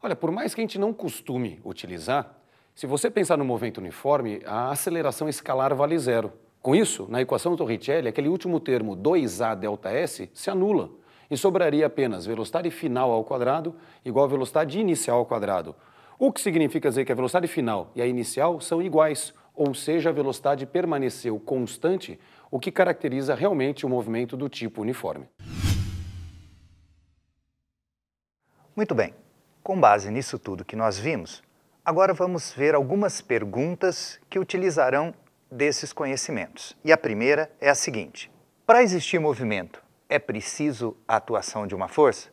Olha, por mais que a gente não costume utilizar, se você pensar no movimento uniforme, a aceleração escalar vale zero. Com isso, na equação Torricelli, aquele último termo 2A ΔS se anula. E sobraria apenas velocidade final ao quadrado igual a velocidade inicial ao quadrado. O que significa dizer que a velocidade final e a inicial são iguais, ou seja, a velocidade permaneceu constante, o que caracteriza realmente o movimento do tipo uniforme. Muito bem, com base nisso tudo que nós vimos, agora vamos ver algumas perguntas que utilizarão desses conhecimentos. E a primeira é a seguinte: para existir movimento, é preciso a atuação de uma força?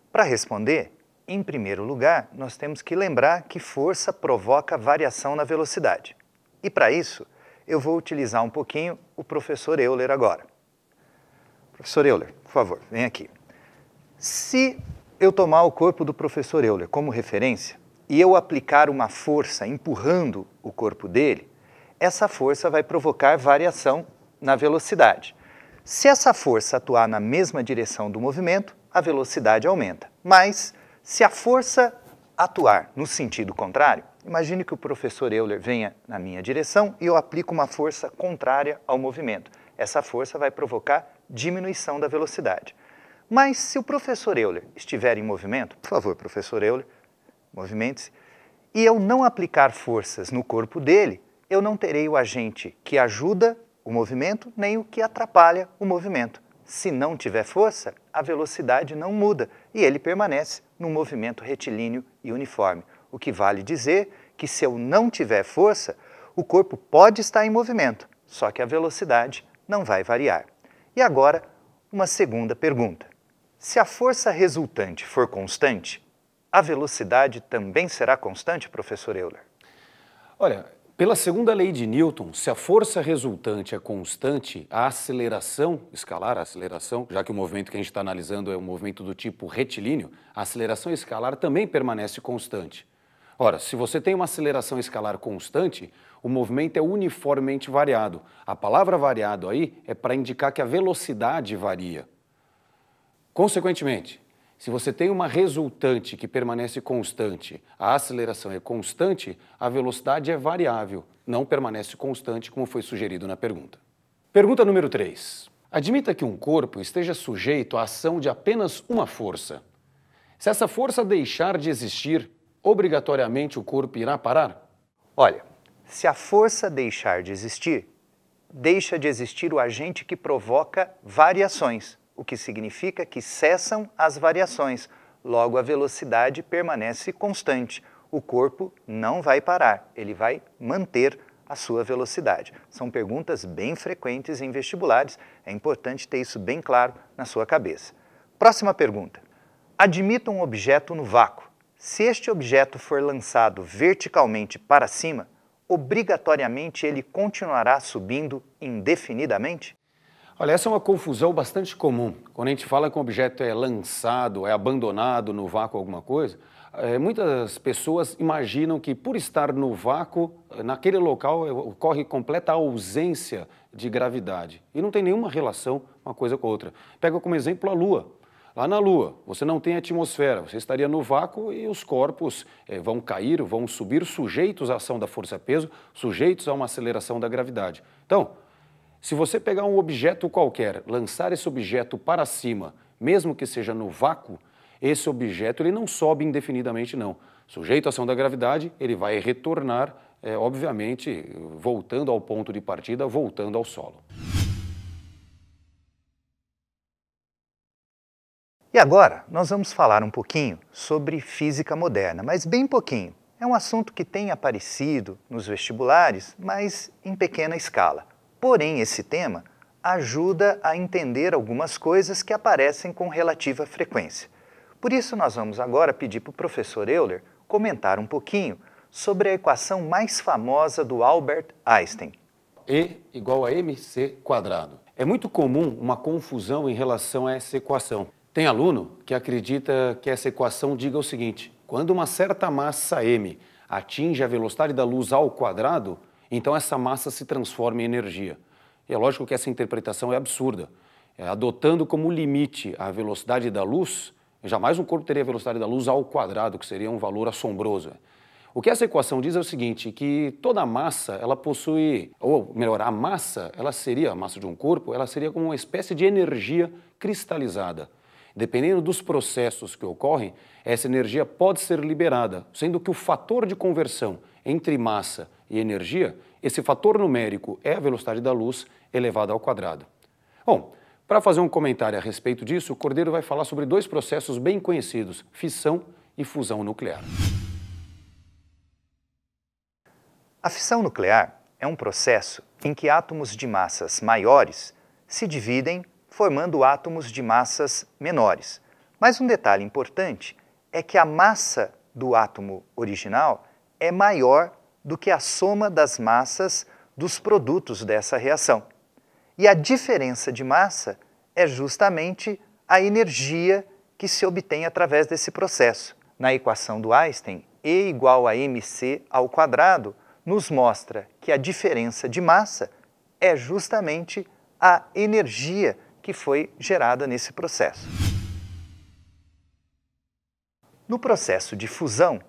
Para responder, em primeiro lugar, nós temos que lembrar que força provoca variação na velocidade. E para isso, eu vou utilizar um pouquinho o professor Euler agora. Professor Euler, por favor, vem aqui. Se eu tomar o corpo do professor Euler como referência e eu aplicar uma força empurrando o corpo dele, essa força vai provocar variação na velocidade. Se essa força atuar na mesma direção do movimento, a velocidade aumenta. Mas, se a força atuar no sentido contrário, imagine que o professor Euler venha na minha direção e eu aplico uma força contrária ao movimento. Essa força vai provocar diminuição da velocidade. Mas, se o professor Euler estiver em movimento, por favor, professor Euler, movimente-se, e eu não aplicar forças no corpo dele, eu não terei o agente que ajuda o movimento, nem o que atrapalha o movimento. Se não tiver força, a velocidade não muda e ele permanece num movimento retilíneo e uniforme. O que vale dizer que se eu não tiver força, o corpo pode estar em movimento, só que a velocidade não vai variar. E agora, uma segunda pergunta. Se a força resultante for constante, a velocidade também será constante, professor Euler? Olha, pela segunda lei de Newton, se a força resultante é constante, a aceleração escalar, já que o movimento que a gente está analisando é um movimento do tipo retilíneo, a aceleração escalar também permanece constante. Ora, se você tem uma aceleração escalar constante, o movimento é uniformemente variado. A palavra variado aí é para indicar que a velocidade varia. Consequentemente, se você tem uma resultante que permanece constante, a aceleração é constante, a velocidade é variável, não permanece constante, como foi sugerido na pergunta. Pergunta número 3. Admita que um corpo esteja sujeito à ação de apenas uma força. Se essa força deixar de existir, obrigatoriamente o corpo irá parar? Olha, se a força deixar de existir, deixa de existir o agente que provoca variações, o que significa que cessam as variações. Logo, a velocidade permanece constante. O corpo não vai parar, ele vai manter a sua velocidade. São perguntas bem frequentes em vestibulares, é importante ter isso bem claro na sua cabeça. Próxima pergunta. Admita um objeto no vácuo. Se este objeto for lançado verticalmente para cima, obrigatoriamente ele continuará subindo indefinidamente? Olha, essa é uma confusão bastante comum. Quando a gente fala que um objeto é lançado, é abandonado no vácuo alguma coisa, muitas pessoas imaginam que por estar no vácuo, naquele local ocorre completa ausência de gravidade. E não tem nenhuma relação uma coisa com a outra. Pega como exemplo a Lua. Lá na Lua, você não tem atmosfera, você estaria no vácuo e os corpos vão cair, vão subir, sujeitos à ação da força-peso, sujeitos a uma aceleração da gravidade. Então, se você pegar um objeto qualquer, lançar esse objeto para cima, mesmo que seja no vácuo, esse objeto ele não sobe indefinidamente, não. Sujeito à ação da gravidade, ele vai retornar, obviamente, voltando ao ponto de partida, voltando ao solo. E agora, nós vamos falar um pouquinho sobre física moderna, mas bem pouquinho. É um assunto que tem aparecido nos vestibulares, mas em pequena escala. Porém, esse tema ajuda a entender algumas coisas que aparecem com relativa frequência. Por isso, nós vamos agora pedir para o professor Euler comentar um pouquinho sobre a equação mais famosa do Albert Einstein. E igual a mc². É muito comum uma confusão em relação a essa equação. Tem aluno que acredita que essa equação diga o seguinte: quando uma certa massa m atinge a velocidade da luz ao quadrado, então essa massa se transforma em energia. E é lógico que essa interpretação é absurda. Adotando como limite a velocidade da luz, jamais um corpo teria a velocidade da luz ao quadrado, que seria um valor assombroso. O que essa equação diz é o seguinte, que toda massa, ela possui, ou melhor, a massa de um corpo, ela seria como uma espécie de energia cristalizada. Dependendo dos processos que ocorrem, essa energia pode ser liberada, sendo que o fator de conversão entre massa e energia, esse fator numérico é a velocidade da luz elevada ao quadrado. Bom, para fazer um comentário a respeito disso, o Cordeiro vai falar sobre dois processos bem conhecidos, fissão e fusão nuclear. A fissão nuclear é um processo em que átomos de massas maiores se dividem formando átomos de massas menores. Mas um detalhe importante é que a massa do átomo original é maior do que a soma das massas dos produtos dessa reação. E a diferença de massa é justamente a energia que se obtém através desse processo. Na equação do Einstein, E igual a mc² nos mostra que a diferença de massa é justamente a energia que foi gerada nesse processo. No processo de fusão,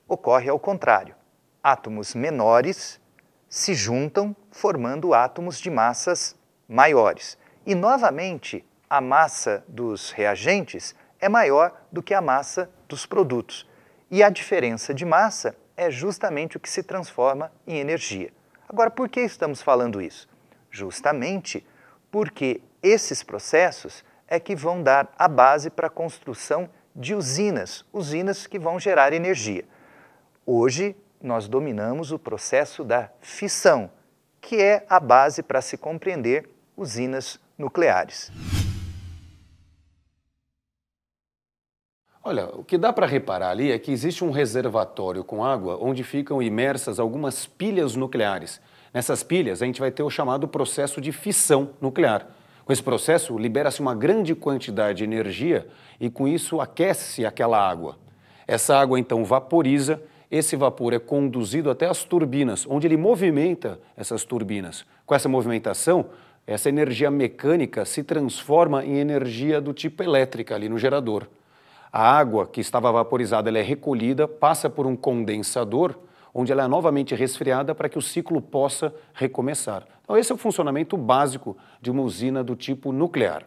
ocorre ao contrário. Átomos menores se juntam formando átomos de massas maiores. E, novamente, a massa dos reagentes é maior do que a massa dos produtos. E a diferença de massa é justamente o que se transforma em energia. Agora, por que estamos falando isso? Justamente porque esses processos é que vão dar a base para a construção de usinas que vão gerar energia. Hoje, nós dominamos o processo da fissão, que é a base para se compreender usinas nucleares. Olha, o que dá para reparar ali é que existe um reservatório com água onde ficam imersas algumas pilhas nucleares. Nessas pilhas, a gente vai ter o chamado processo de fissão nuclear. Com esse processo, libera-se uma grande quantidade de energia e, com isso, aquece aquela água. Essa água, então, vaporiza. Esse vapor é conduzido até as turbinas, onde ele movimenta essas turbinas. Com essa movimentação, essa energia mecânica se transforma em energia do tipo elétrica ali no gerador. A água que estava vaporizada ela é recolhida, passa por um condensador, onde ela é novamente resfriada para que o ciclo possa recomeçar. Então esse é o funcionamento básico de uma usina do tipo nuclear.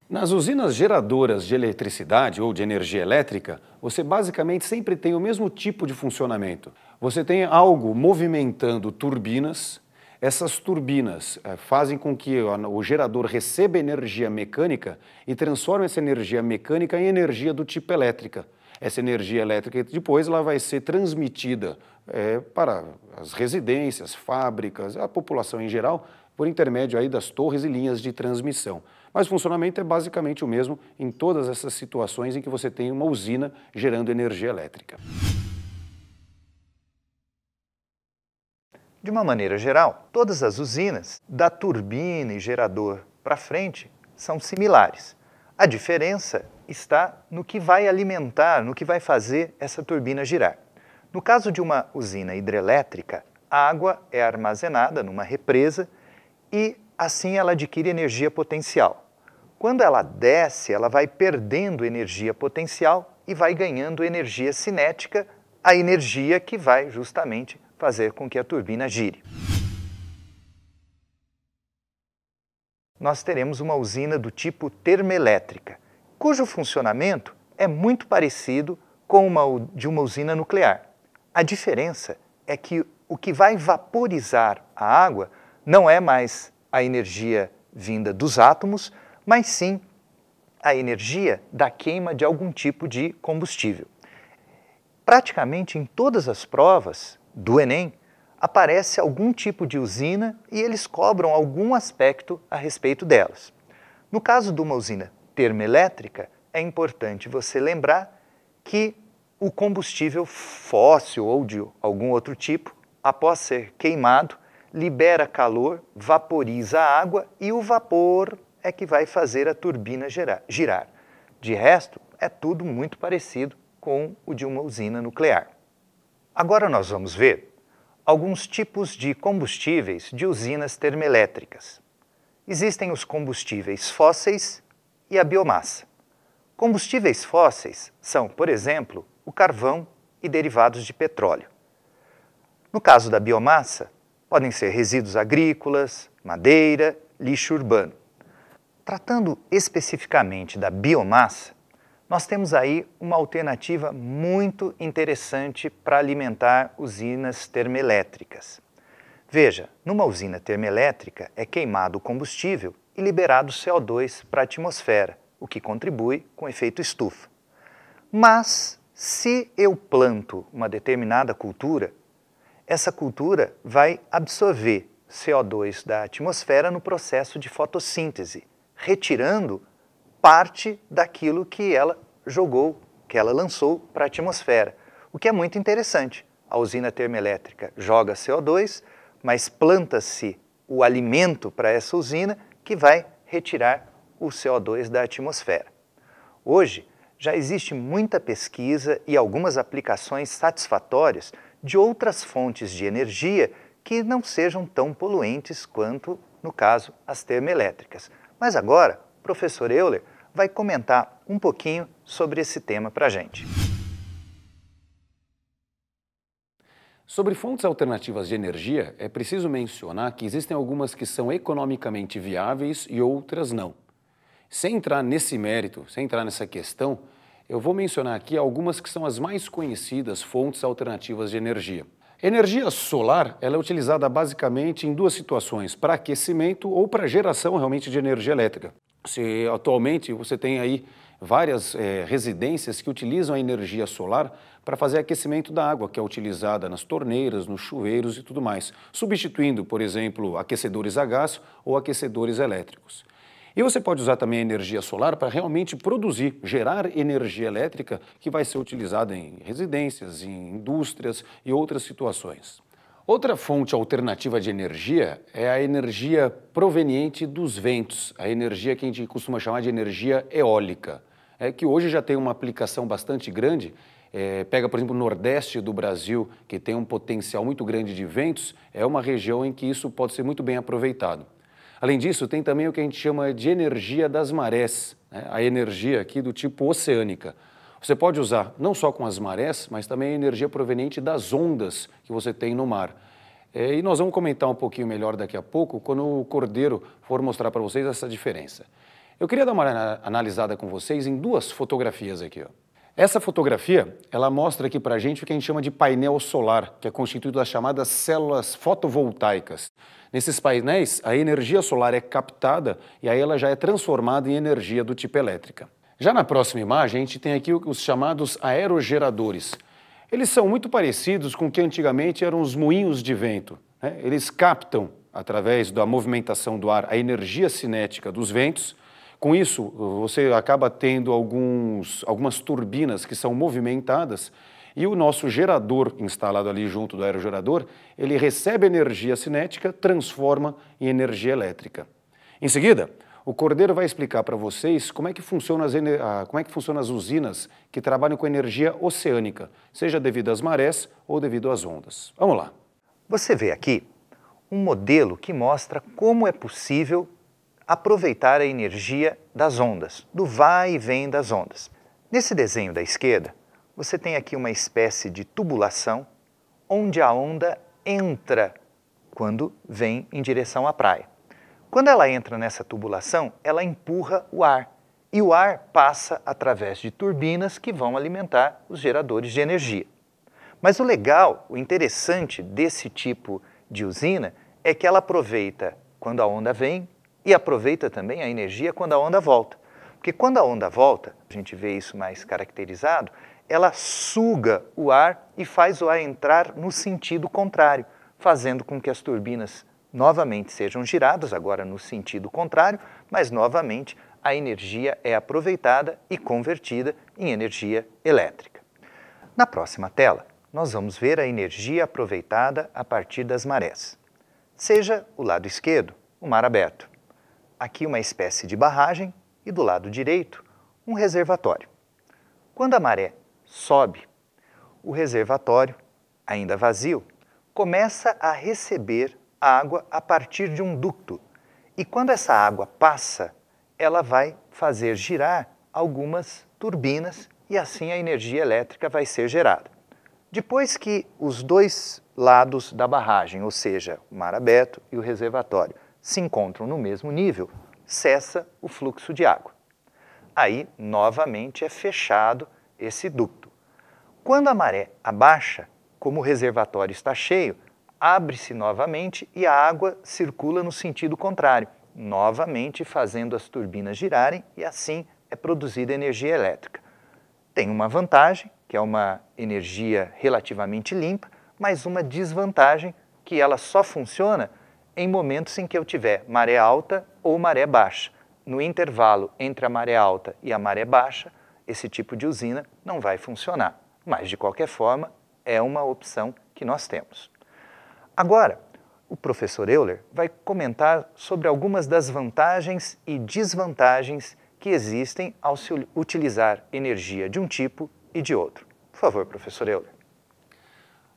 Nas usinas geradoras de eletricidade ou de energia elétrica, você basicamente sempre tem o mesmo tipo de funcionamento. Você tem algo movimentando turbinas. Essas turbinas fazem com que o gerador receba energia mecânica e transforme essa energia mecânica em energia do tipo elétrica. Essa energia elétrica depois ela vai ser transmitida para as residências, fábricas, a população em geral, por intermédio aí das torres e linhas de transmissão. Mas o funcionamento é basicamente o mesmo em todas essas situações em que você tem uma usina gerando energia elétrica. De uma maneira geral, todas as usinas, da turbina e gerador para frente, são similares. A diferença está no que vai alimentar, no que vai fazer essa turbina girar. No caso de uma usina hidrelétrica, a água é armazenada numa represa e assim ela adquire energia potencial. Quando ela desce, ela vai perdendo energia potencial e vai ganhando energia cinética, a energia que vai justamente fazer com que a turbina gire. Nós teremos uma usina do tipo termoelétrica, cujo funcionamento é muito parecido com o de uma usina nuclear. A diferença é que o que vai vaporizar a água não é mais a energia vinda dos átomos, mas sim a energia da queima de algum tipo de combustível. Praticamente em todas as provas do Enem, aparece algum tipo de usina e eles cobram algum aspecto a respeito delas. No caso de uma usina termoelétrica, é importante você lembrar que o combustível fóssil ou de algum outro tipo, após ser queimado, libera calor, vaporiza a água e o vapor é que vai fazer a turbina girar. De resto, é tudo muito parecido com o de uma usina nuclear. Agora nós vamos ver alguns tipos de combustíveis de usinas termoelétricas. Existem os combustíveis fósseis e a biomassa. Combustíveis fósseis são, por exemplo, o carvão e derivados de petróleo. No caso da biomassa, podem ser resíduos agrícolas, madeira, lixo urbano. Tratando especificamente da biomassa, nós temos aí uma alternativa muito interessante para alimentar usinas termoelétricas. Veja, numa usina termoelétrica é queimado o combustível e liberado CO2 para a atmosfera, o que contribui com o efeito estufa. Mas, se eu planto uma determinada cultura, essa cultura vai absorver CO2 da atmosfera no processo de fotossíntese, retirando parte daquilo que ela jogou, que ela lançou para a atmosfera, o que é muito interessante. A usina termoelétrica joga CO2, mas planta-se o alimento para essa usina que vai retirar o CO2 da atmosfera. Hoje, já existe muita pesquisa e algumas aplicações satisfatórias de outras fontes de energia que não sejam tão poluentes quanto, no caso, as termoelétricas. Mas agora, o professor Euler vai comentar um pouquinho sobre esse tema para a gente. Sobre fontes alternativas de energia, é preciso mencionar que existem algumas que são economicamente viáveis e outras não. Sem entrar nesse mérito, sem entrar nessa questão, eu vou mencionar aqui algumas que são as mais conhecidas fontes alternativas de energia. Energia solar, ela é utilizada basicamente em duas situações, para aquecimento ou para geração realmente de energia elétrica. Atualmente você tem aí várias residências que utilizam a energia solar para fazer aquecimento da água, que é utilizada nas torneiras, nos chuveiros e tudo mais, substituindo, por exemplo, aquecedores a gás ou aquecedores elétricos. E você pode usar também a energia solar para realmente produzir, gerar energia elétrica que vai ser utilizada em residências, em indústrias e outras situações. Outra fonte alternativa de energia é a energia proveniente dos ventos, a energia que a gente costuma chamar de energia eólica, que hoje já tem uma aplicação bastante grande. Pega, por exemplo, o Nordeste do Brasil, que tem um potencial muito grande de ventos, é uma região em que isso pode ser muito bem aproveitado. Além disso, tem também o que a gente chama de energia das marés, a energia aqui do tipo oceânica. Você pode usar não só com as marés, mas também a energia proveniente das ondas que você tem no mar. E nós vamos comentar um pouquinho melhor daqui a pouco, quando o Cordeiro for mostrar para vocês essa diferença. Eu queria dar uma analisada com vocês em duas fotografias aqui, ó. Essa fotografia, ela mostra aqui para a gente o que a gente chama de painel solar, que é constituído das chamadas células fotovoltaicas. Nesses painéis, a energia solar é captada e aí ela já é transformada em energia do tipo elétrica. Já na próxima imagem, a gente tem aqui os chamados aerogeradores. Eles são muito parecidos com o que antigamente eram os moinhos de vento, Eles captam, através da movimentação do ar, a energia cinética dos ventos. Com isso, você acaba tendo algumas turbinas que são movimentadas e o nosso gerador instalado ali junto do aerogerador, ele recebe energia cinética, transforma em energia elétrica. Em seguida, o Cordeiro vai explicar para vocês como é que funcionam as usinas que trabalham com energia oceânica, seja devido às marés ou devido às ondas. Vamos lá. Você vê aqui um modelo que mostra como é possível aproveitar a energia das ondas, do vai e vem das ondas. Nesse desenho da esquerda, você tem aqui uma espécie de tubulação onde a onda entra quando vem em direção à praia. Quando ela entra nessa tubulação, ela empurra o ar e o ar passa através de turbinas que vão alimentar os geradores de energia. Mas o legal, o interessante desse tipo de usina é que ela aproveita quando a onda vem e aproveita também a energia quando a onda volta. Porque quando a onda volta, a gente vê isso mais caracterizado, ela suga o ar e faz o ar entrar no sentido contrário, fazendo com que as turbinas novamente sejam giradas, agora no sentido contrário, mas novamente a energia é aproveitada e convertida em energia elétrica. Na próxima tela, nós vamos ver a energia aproveitada a partir das marés. Seja o lado esquerdo, o mar aberto. Aqui uma espécie de barragem e do lado direito, um reservatório. Quando a maré sobe, o reservatório, ainda vazio, começa a receber água a partir de um ducto. E quando essa água passa, ela vai fazer girar algumas turbinas e assim a energia elétrica vai ser gerada. Depois que os dois lados da barragem, ou seja, o mar aberto e o reservatório, se encontram no mesmo nível, cessa o fluxo de água. Aí, novamente, é fechado esse ducto. Quando a maré abaixa, como o reservatório está cheio, abre-se novamente e a água circula no sentido contrário, novamente fazendo as turbinas girarem e assim é produzida energia elétrica. Tem uma vantagem, que é uma energia relativamente limpa, mas uma desvantagem, que ela só funciona em momentos em que eu tiver maré alta ou maré baixa. No intervalo entre a maré alta e a maré baixa, esse tipo de usina não vai funcionar. Mas, de qualquer forma, é uma opção que nós temos. Agora, o professor Euler vai comentar sobre algumas das vantagens e desvantagens que existem ao se utilizar energia de um tipo e de outro. Por favor, professor Euler.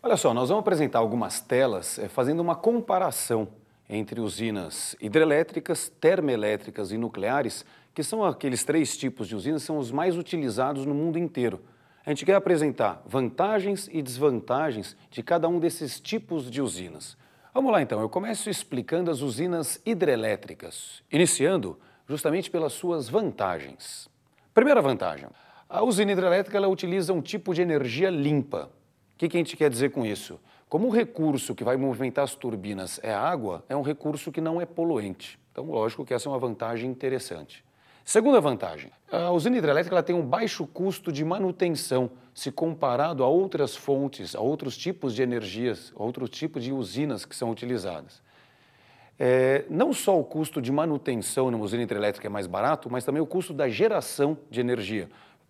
Olha só, nós vamos apresentar algumas telas fazendo uma comparação entre usinas hidrelétricas, termoelétricas e nucleares, que são aqueles três tipos de usinas que são os mais utilizados no mundo inteiro. A gente quer apresentar vantagens e desvantagens de cada um desses tipos de usinas. Vamos lá então, eu começo explicando as usinas hidrelétricas, iniciando justamente pelas suas vantagens. Primeira vantagem, A usina hidrelétrica ela utiliza um tipo de energia limpa. O que a gente quer dizer com isso? Como o recurso que vai movimentar as turbinas é a água, é um recurso que não é poluente. Então, lógico que essa é uma vantagem interessante. Segunda vantagem, a usina hidrelétrica ela tem um baixo custo de manutenção se comparado a outras fontes, a outros tipos de energias, a outros tipos de usinas que são utilizadas. Não só o custo de manutenção numa usina hidrelétrica é mais barato, mas também o custo da geração de energia,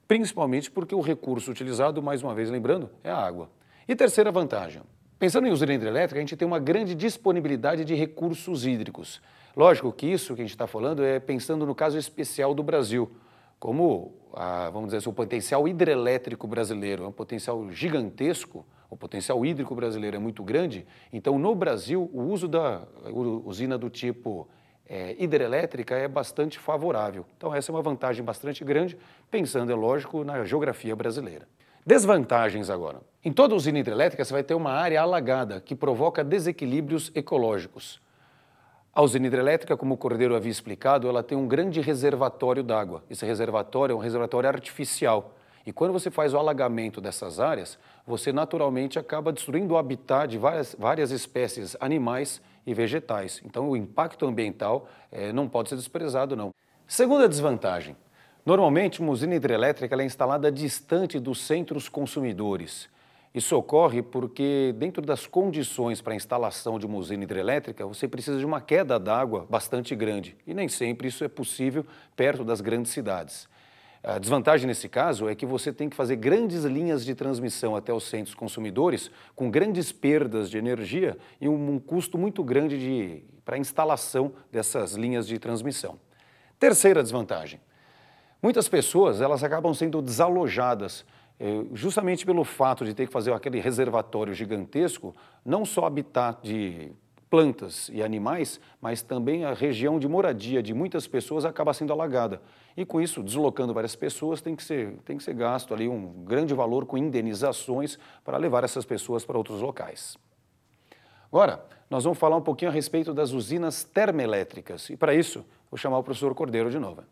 principalmente porque o recurso utilizado, mais uma vez lembrando, é a água. E terceira vantagem, pensando em usina hidrelétrica, a gente tem uma grande disponibilidade de recursos hídricos. Lógico que isso que a gente está falando é pensando no caso especial do Brasil, como, vamos dizer assim, o potencial hidrelétrico brasileiro é um potencial gigantesco, o potencial hídrico brasileiro é muito grande, então no Brasil o uso da usina do tipo hidrelétrica é bastante favorável. Então essa é uma vantagem bastante grande, pensando, é lógico, na geografia brasileira. Desvantagens agora. Em toda usina hidrelétrica você vai ter uma área alagada que provoca desequilíbrios ecológicos. A usina hidrelétrica, como o Cordeiro havia explicado, ela tem um grande reservatório d'água. Esse reservatório é um reservatório artificial. E quando você faz o alagamento dessas áreas, você naturalmente acaba destruindo o habitat de várias espécies animais e vegetais. Então o impacto ambiental não pode ser desprezado, não. Segunda desvantagem. Normalmente uma usina hidrelétrica ela é instalada distante dos centros consumidores. Isso ocorre porque dentro das condições para a instalação de uma usina hidrelétrica, você precisa de uma queda d'água bastante grande e nem sempre isso é possível perto das grandes cidades. A desvantagem nesse caso é que você tem que fazer grandes linhas de transmissão até os centros consumidores com grandes perdas de energia e um custo muito grande para a instalação dessas linhas de transmissão. Terceira desvantagem. Muitas pessoas elas acabam sendo desalojadas justamente pelo fato de ter que fazer aquele reservatório gigantesco, não só habitat de plantas e animais, mas também a região de moradia de muitas pessoas acaba sendo alagada. E com isso, deslocando várias pessoas, tem que ser gasto ali um grande valor com indenizações para levar essas pessoas para outros locais. Agora, nós vamos falar um pouquinho a respeito das usinas termoelétricas. E para isso, vou chamar o professor Cordeiro de novo.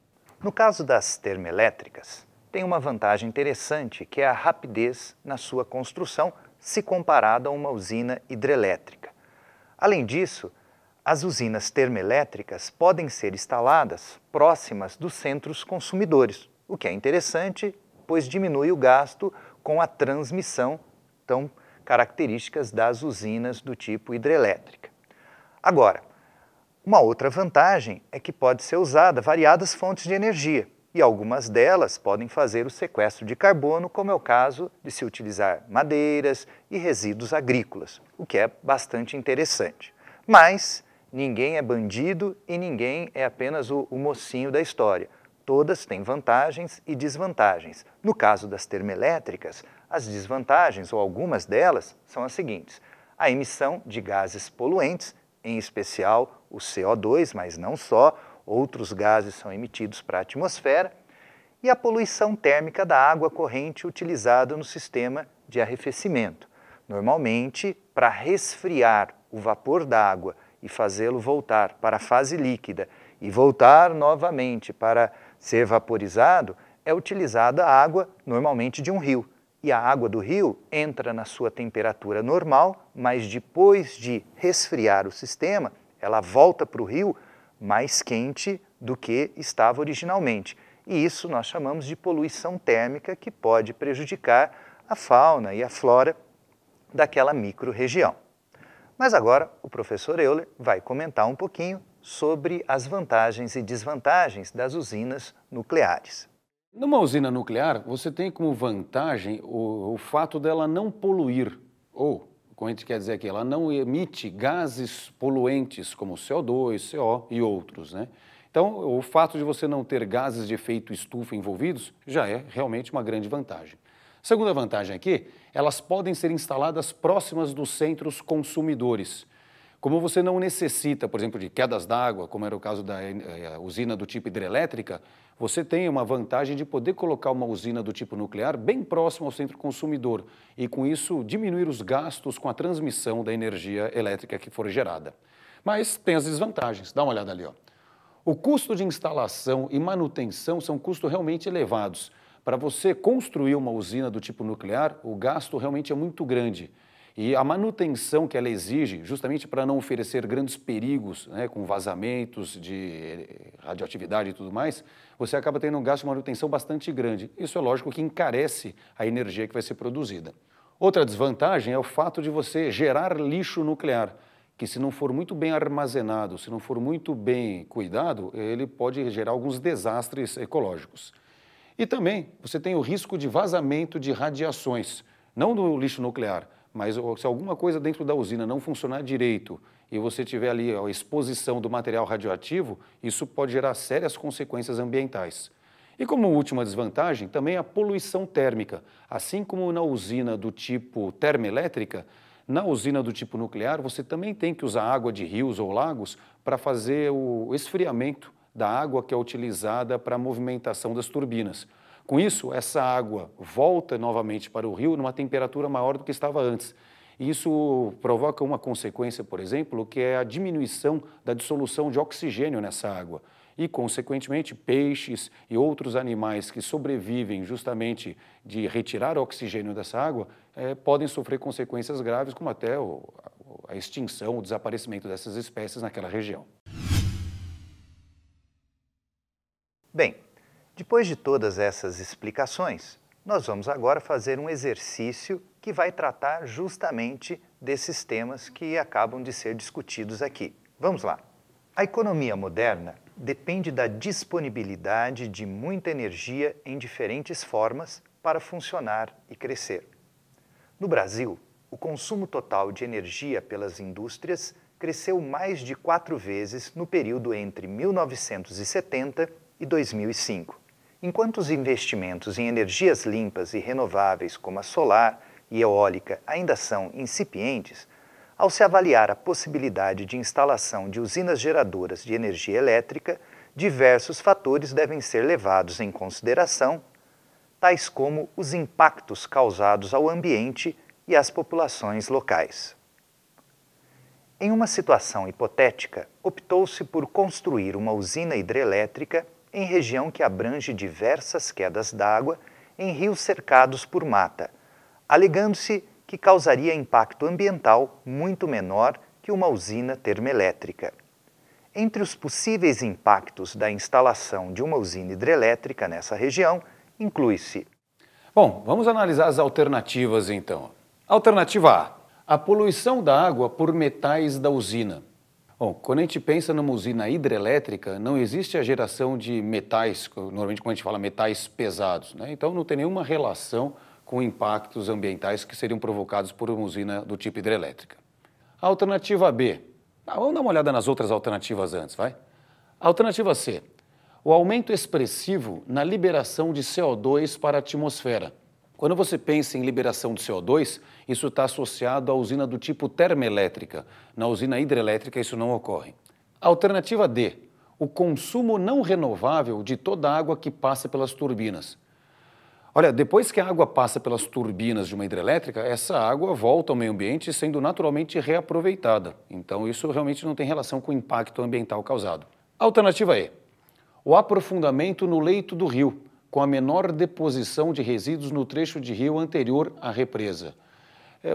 No caso das termoelétricas, tem uma vantagem interessante que é a rapidez na sua construção se comparada a uma usina hidrelétrica. Além disso, as usinas termoelétricas podem ser instaladas próximas dos centros consumidores, o que é interessante, pois diminui o gasto com a transmissão, tão características das usinas do tipo hidrelétrica. Agora, uma outra vantagem é que pode ser usada variadas fontes de energia, e algumas delas podem fazer o sequestro de carbono, como é o caso de se utilizar madeiras e resíduos agrícolas, o que é bastante interessante. Mas ninguém é bandido e ninguém é apenas o mocinho da história. Todas têm vantagens e desvantagens. No caso das termoelétricas, as desvantagens, ou algumas delas, são as seguintes: a emissão de gases poluentes, em especial o CO2, mas não só, outros gases são emitidos para a atmosfera, e a poluição térmica da água corrente utilizada no sistema de arrefecimento. Normalmente, para resfriar o vapor da água e fazê-lo voltar para a fase líquida e voltar novamente para ser vaporizado, é utilizada a água normalmente de um rio. E a água do rio entra na sua temperatura normal, mas depois de resfriar o sistema, ela volta para o rio mais quente do que estava originalmente. E isso nós chamamos de poluição térmica, que pode prejudicar a fauna e a flora daquela micro-região. Mas agora o professor Euler vai comentar um pouquinho sobre as vantagens e desvantagens das usinas nucleares. Numa usina nuclear, você tem como vantagem o fato dela não poluir, ou, como a gente quer dizer aqui, ela não emite gases poluentes como CO2, CO e outros, né? Então, o fato de você não ter gases de efeito estufa envolvidos já é realmente uma grande vantagem. Segunda vantagem aqui, elas podem ser instaladas próximas dos centros consumidores. Como você não necessita, por exemplo, de quedas d'água, como era o caso da usina do tipo hidrelétrica, você tem uma vantagem de poder colocar uma usina do tipo nuclear bem próximo ao centro consumidor e, com isso, diminuir os gastos com a transmissão da energia elétrica que for gerada. Mas tem as desvantagens. Dá uma olhada ali, ó. O custo de instalação e manutenção são custos realmente elevados. para você construir uma usina do tipo nuclear, o gasto realmente é muito grande. E a manutenção que ela exige, justamente para não oferecer grandes perigos, né, com vazamentos de radioatividade e tudo mais, você acaba tendo um gasto de manutenção bastante grande. Isso é lógico que encarece a energia que vai ser produzida. Outra desvantagem é o fato de você gerar lixo nuclear, que se não for muito bem armazenado, se não for muito bem cuidado, ele pode gerar alguns desastres ecológicos. E também você tem o risco de vazamento de radiações, não do lixo nuclear, mas se alguma coisa dentro da usina não funcionar direito e você tiver ali a exposição do material radioativo, isso pode gerar sérias consequências ambientais. E como última desvantagem, também a poluição térmica. Assim como na usina do tipo termoelétrica, na usina do tipo nuclear, você também tem que usar água de rios ou lagos para fazer o esfriamento da água que é utilizada para a movimentação das turbinas. Com isso, essa água volta novamente para o rio numa temperatura maior do que estava antes. Isso provoca uma consequência, por exemplo, que é a diminuição da dissolução de oxigênio nessa água. E, consequentemente, peixes e outros animais que sobrevivem justamente de retirar o oxigênio dessa água podem sofrer consequências graves, como até a extinção, o desaparecimento dessas espécies naquela região. Bem, depois de todas essas explicações, nós vamos agora fazer um exercício que vai tratar justamente desses temas que acabam de ser discutidos aqui. Vamos lá. A economia moderna depende da disponibilidade de muita energia em diferentes formas para funcionar e crescer. No Brasil, o consumo total de energia pelas indústrias cresceu mais de 4 vezes no período entre 1970 e 2005. Enquanto os investimentos em energias limpas e renováveis como a solar e eólica ainda são incipientes, ao se avaliar a possibilidade de instalação de usinas geradoras de energia elétrica, diversos fatores devem ser levados em consideração, tais como os impactos causados ao ambiente e às populações locais. Em uma situação hipotética, optou-se por construir uma usina hidrelétrica em região que abrange diversas quedas d'água em rios cercados por mata, alegando-se que causaria impacto ambiental muito menor que uma usina termoelétrica. Entre os possíveis impactos da instalação de uma usina hidrelétrica nessa região, inclui-se... Bom, vamos analisar as alternativas então. Alternativa A, a poluição da água por metais da usina. Bom, quando a gente pensa numa usina hidrelétrica, não existe a geração de metais, normalmente quando a gente fala metais pesados, né? Então não tem nenhuma relação com impactos ambientais que seriam provocados por uma usina do tipo hidrelétrica. Alternativa B. Vamos dar uma olhada nas outras alternativas antes, vai? Alternativa C. O aumento expressivo na liberação de CO2 para a atmosfera. Quando você pensa em liberação de CO2, isso está associado à usina do tipo termoelétrica. Na usina hidrelétrica isso não ocorre. Alternativa D. O consumo não renovável de toda a água que passa pelas turbinas. Olha, depois que a água passa pelas turbinas de uma hidrelétrica, essa água volta ao meio ambiente sendo naturalmente reaproveitada. Então isso realmente não tem relação com o impacto ambiental causado. Alternativa E. O aprofundamento no leito do rio, com a menor deposição de resíduos no trecho de rio anterior à represa.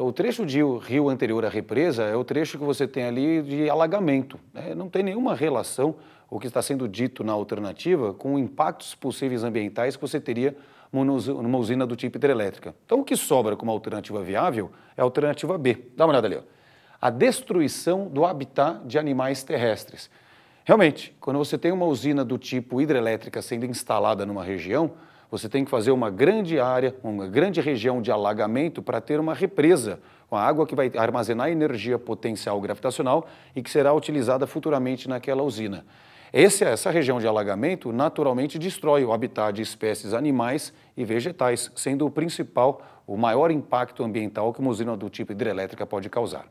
O trecho de rio anterior à represa é o trecho que você tem ali de alagamento. Não tem nenhuma relação, o que está sendo dito na alternativa, com impactos possíveis ambientais que você teria numa usina do tipo hidrelétrica. Então, o que sobra como alternativa viável é a alternativa B. Dá uma olhada ali. Ó. A destruição do habitat de animais terrestres. Realmente, quando você tem uma usina do tipo hidrelétrica sendo instalada numa região, você tem que fazer uma grande área, uma grande região de alagamento para ter uma represa, com a água que vai armazenar energia potencial gravitacional e que será utilizada futuramente naquela usina. Essa região de alagamento naturalmente destrói o habitat de espécies animais e vegetais, sendo o principal, o maior impacto ambiental que uma usina do tipo hidrelétrica pode causar.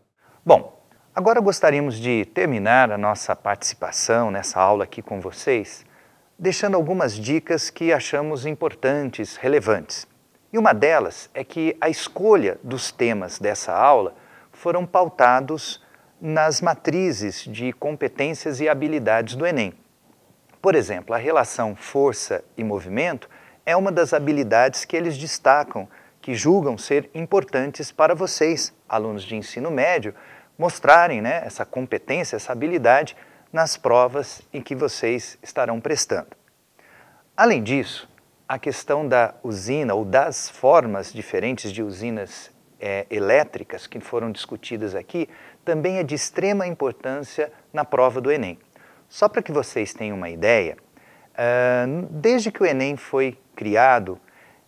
Bom, agora gostaríamos de terminar a nossa participação nessa aula aqui com vocês, deixando algumas dicas que achamos importantes, relevantes. E uma delas é que a escolha dos temas dessa aula foram pautados nas matrizes de competências e habilidades do Enem. Por exemplo, a relação força e movimento é é uma das habilidades que eles destacam, que julgam ser importantes para vocês, alunos de ensino médio, mostrarem, né, essa competência, essa habilidade nas provas em que vocês estarão prestando. Além disso, a questão da usina ou das formas diferentes de usinas elétricas que foram discutidas aqui também é de extrema importância na prova do Enem. Só para que vocês tenham uma ideia, desde que o Enem foi criado,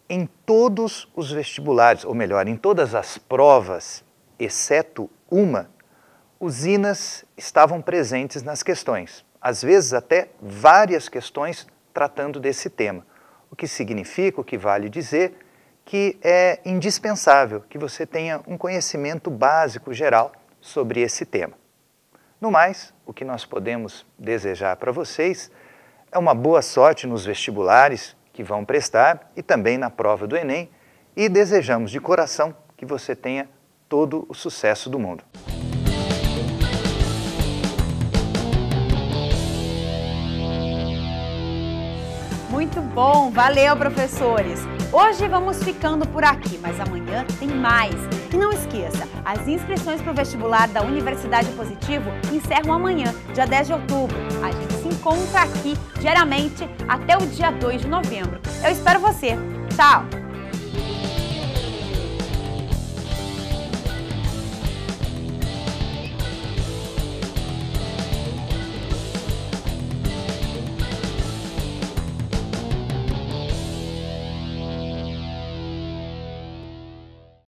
em todos os vestibulares, ou melhor, em todas as provas, exceto uma, usinas estavam presentes nas questões. Às vezes até várias questões tratando desse tema. O que significa, o que vale dizer, que é indispensável que você tenha um conhecimento básico geral sobre esse tema. No mais, o que nós podemos desejar para vocês é uma boa sorte nos vestibulares que vão prestar e também na prova do Enem, e desejamos de coração que você tenha todo o sucesso do mundo. Muito bom, valeu, professores! Hoje vamos ficando por aqui, mas amanhã tem mais. E não esqueça, as inscrições para o vestibular da Universidade Positivo encerram amanhã, dia 10 de outubro. A gente se encontra aqui diariamente até o dia 2 de novembro. Eu espero você. Tchau!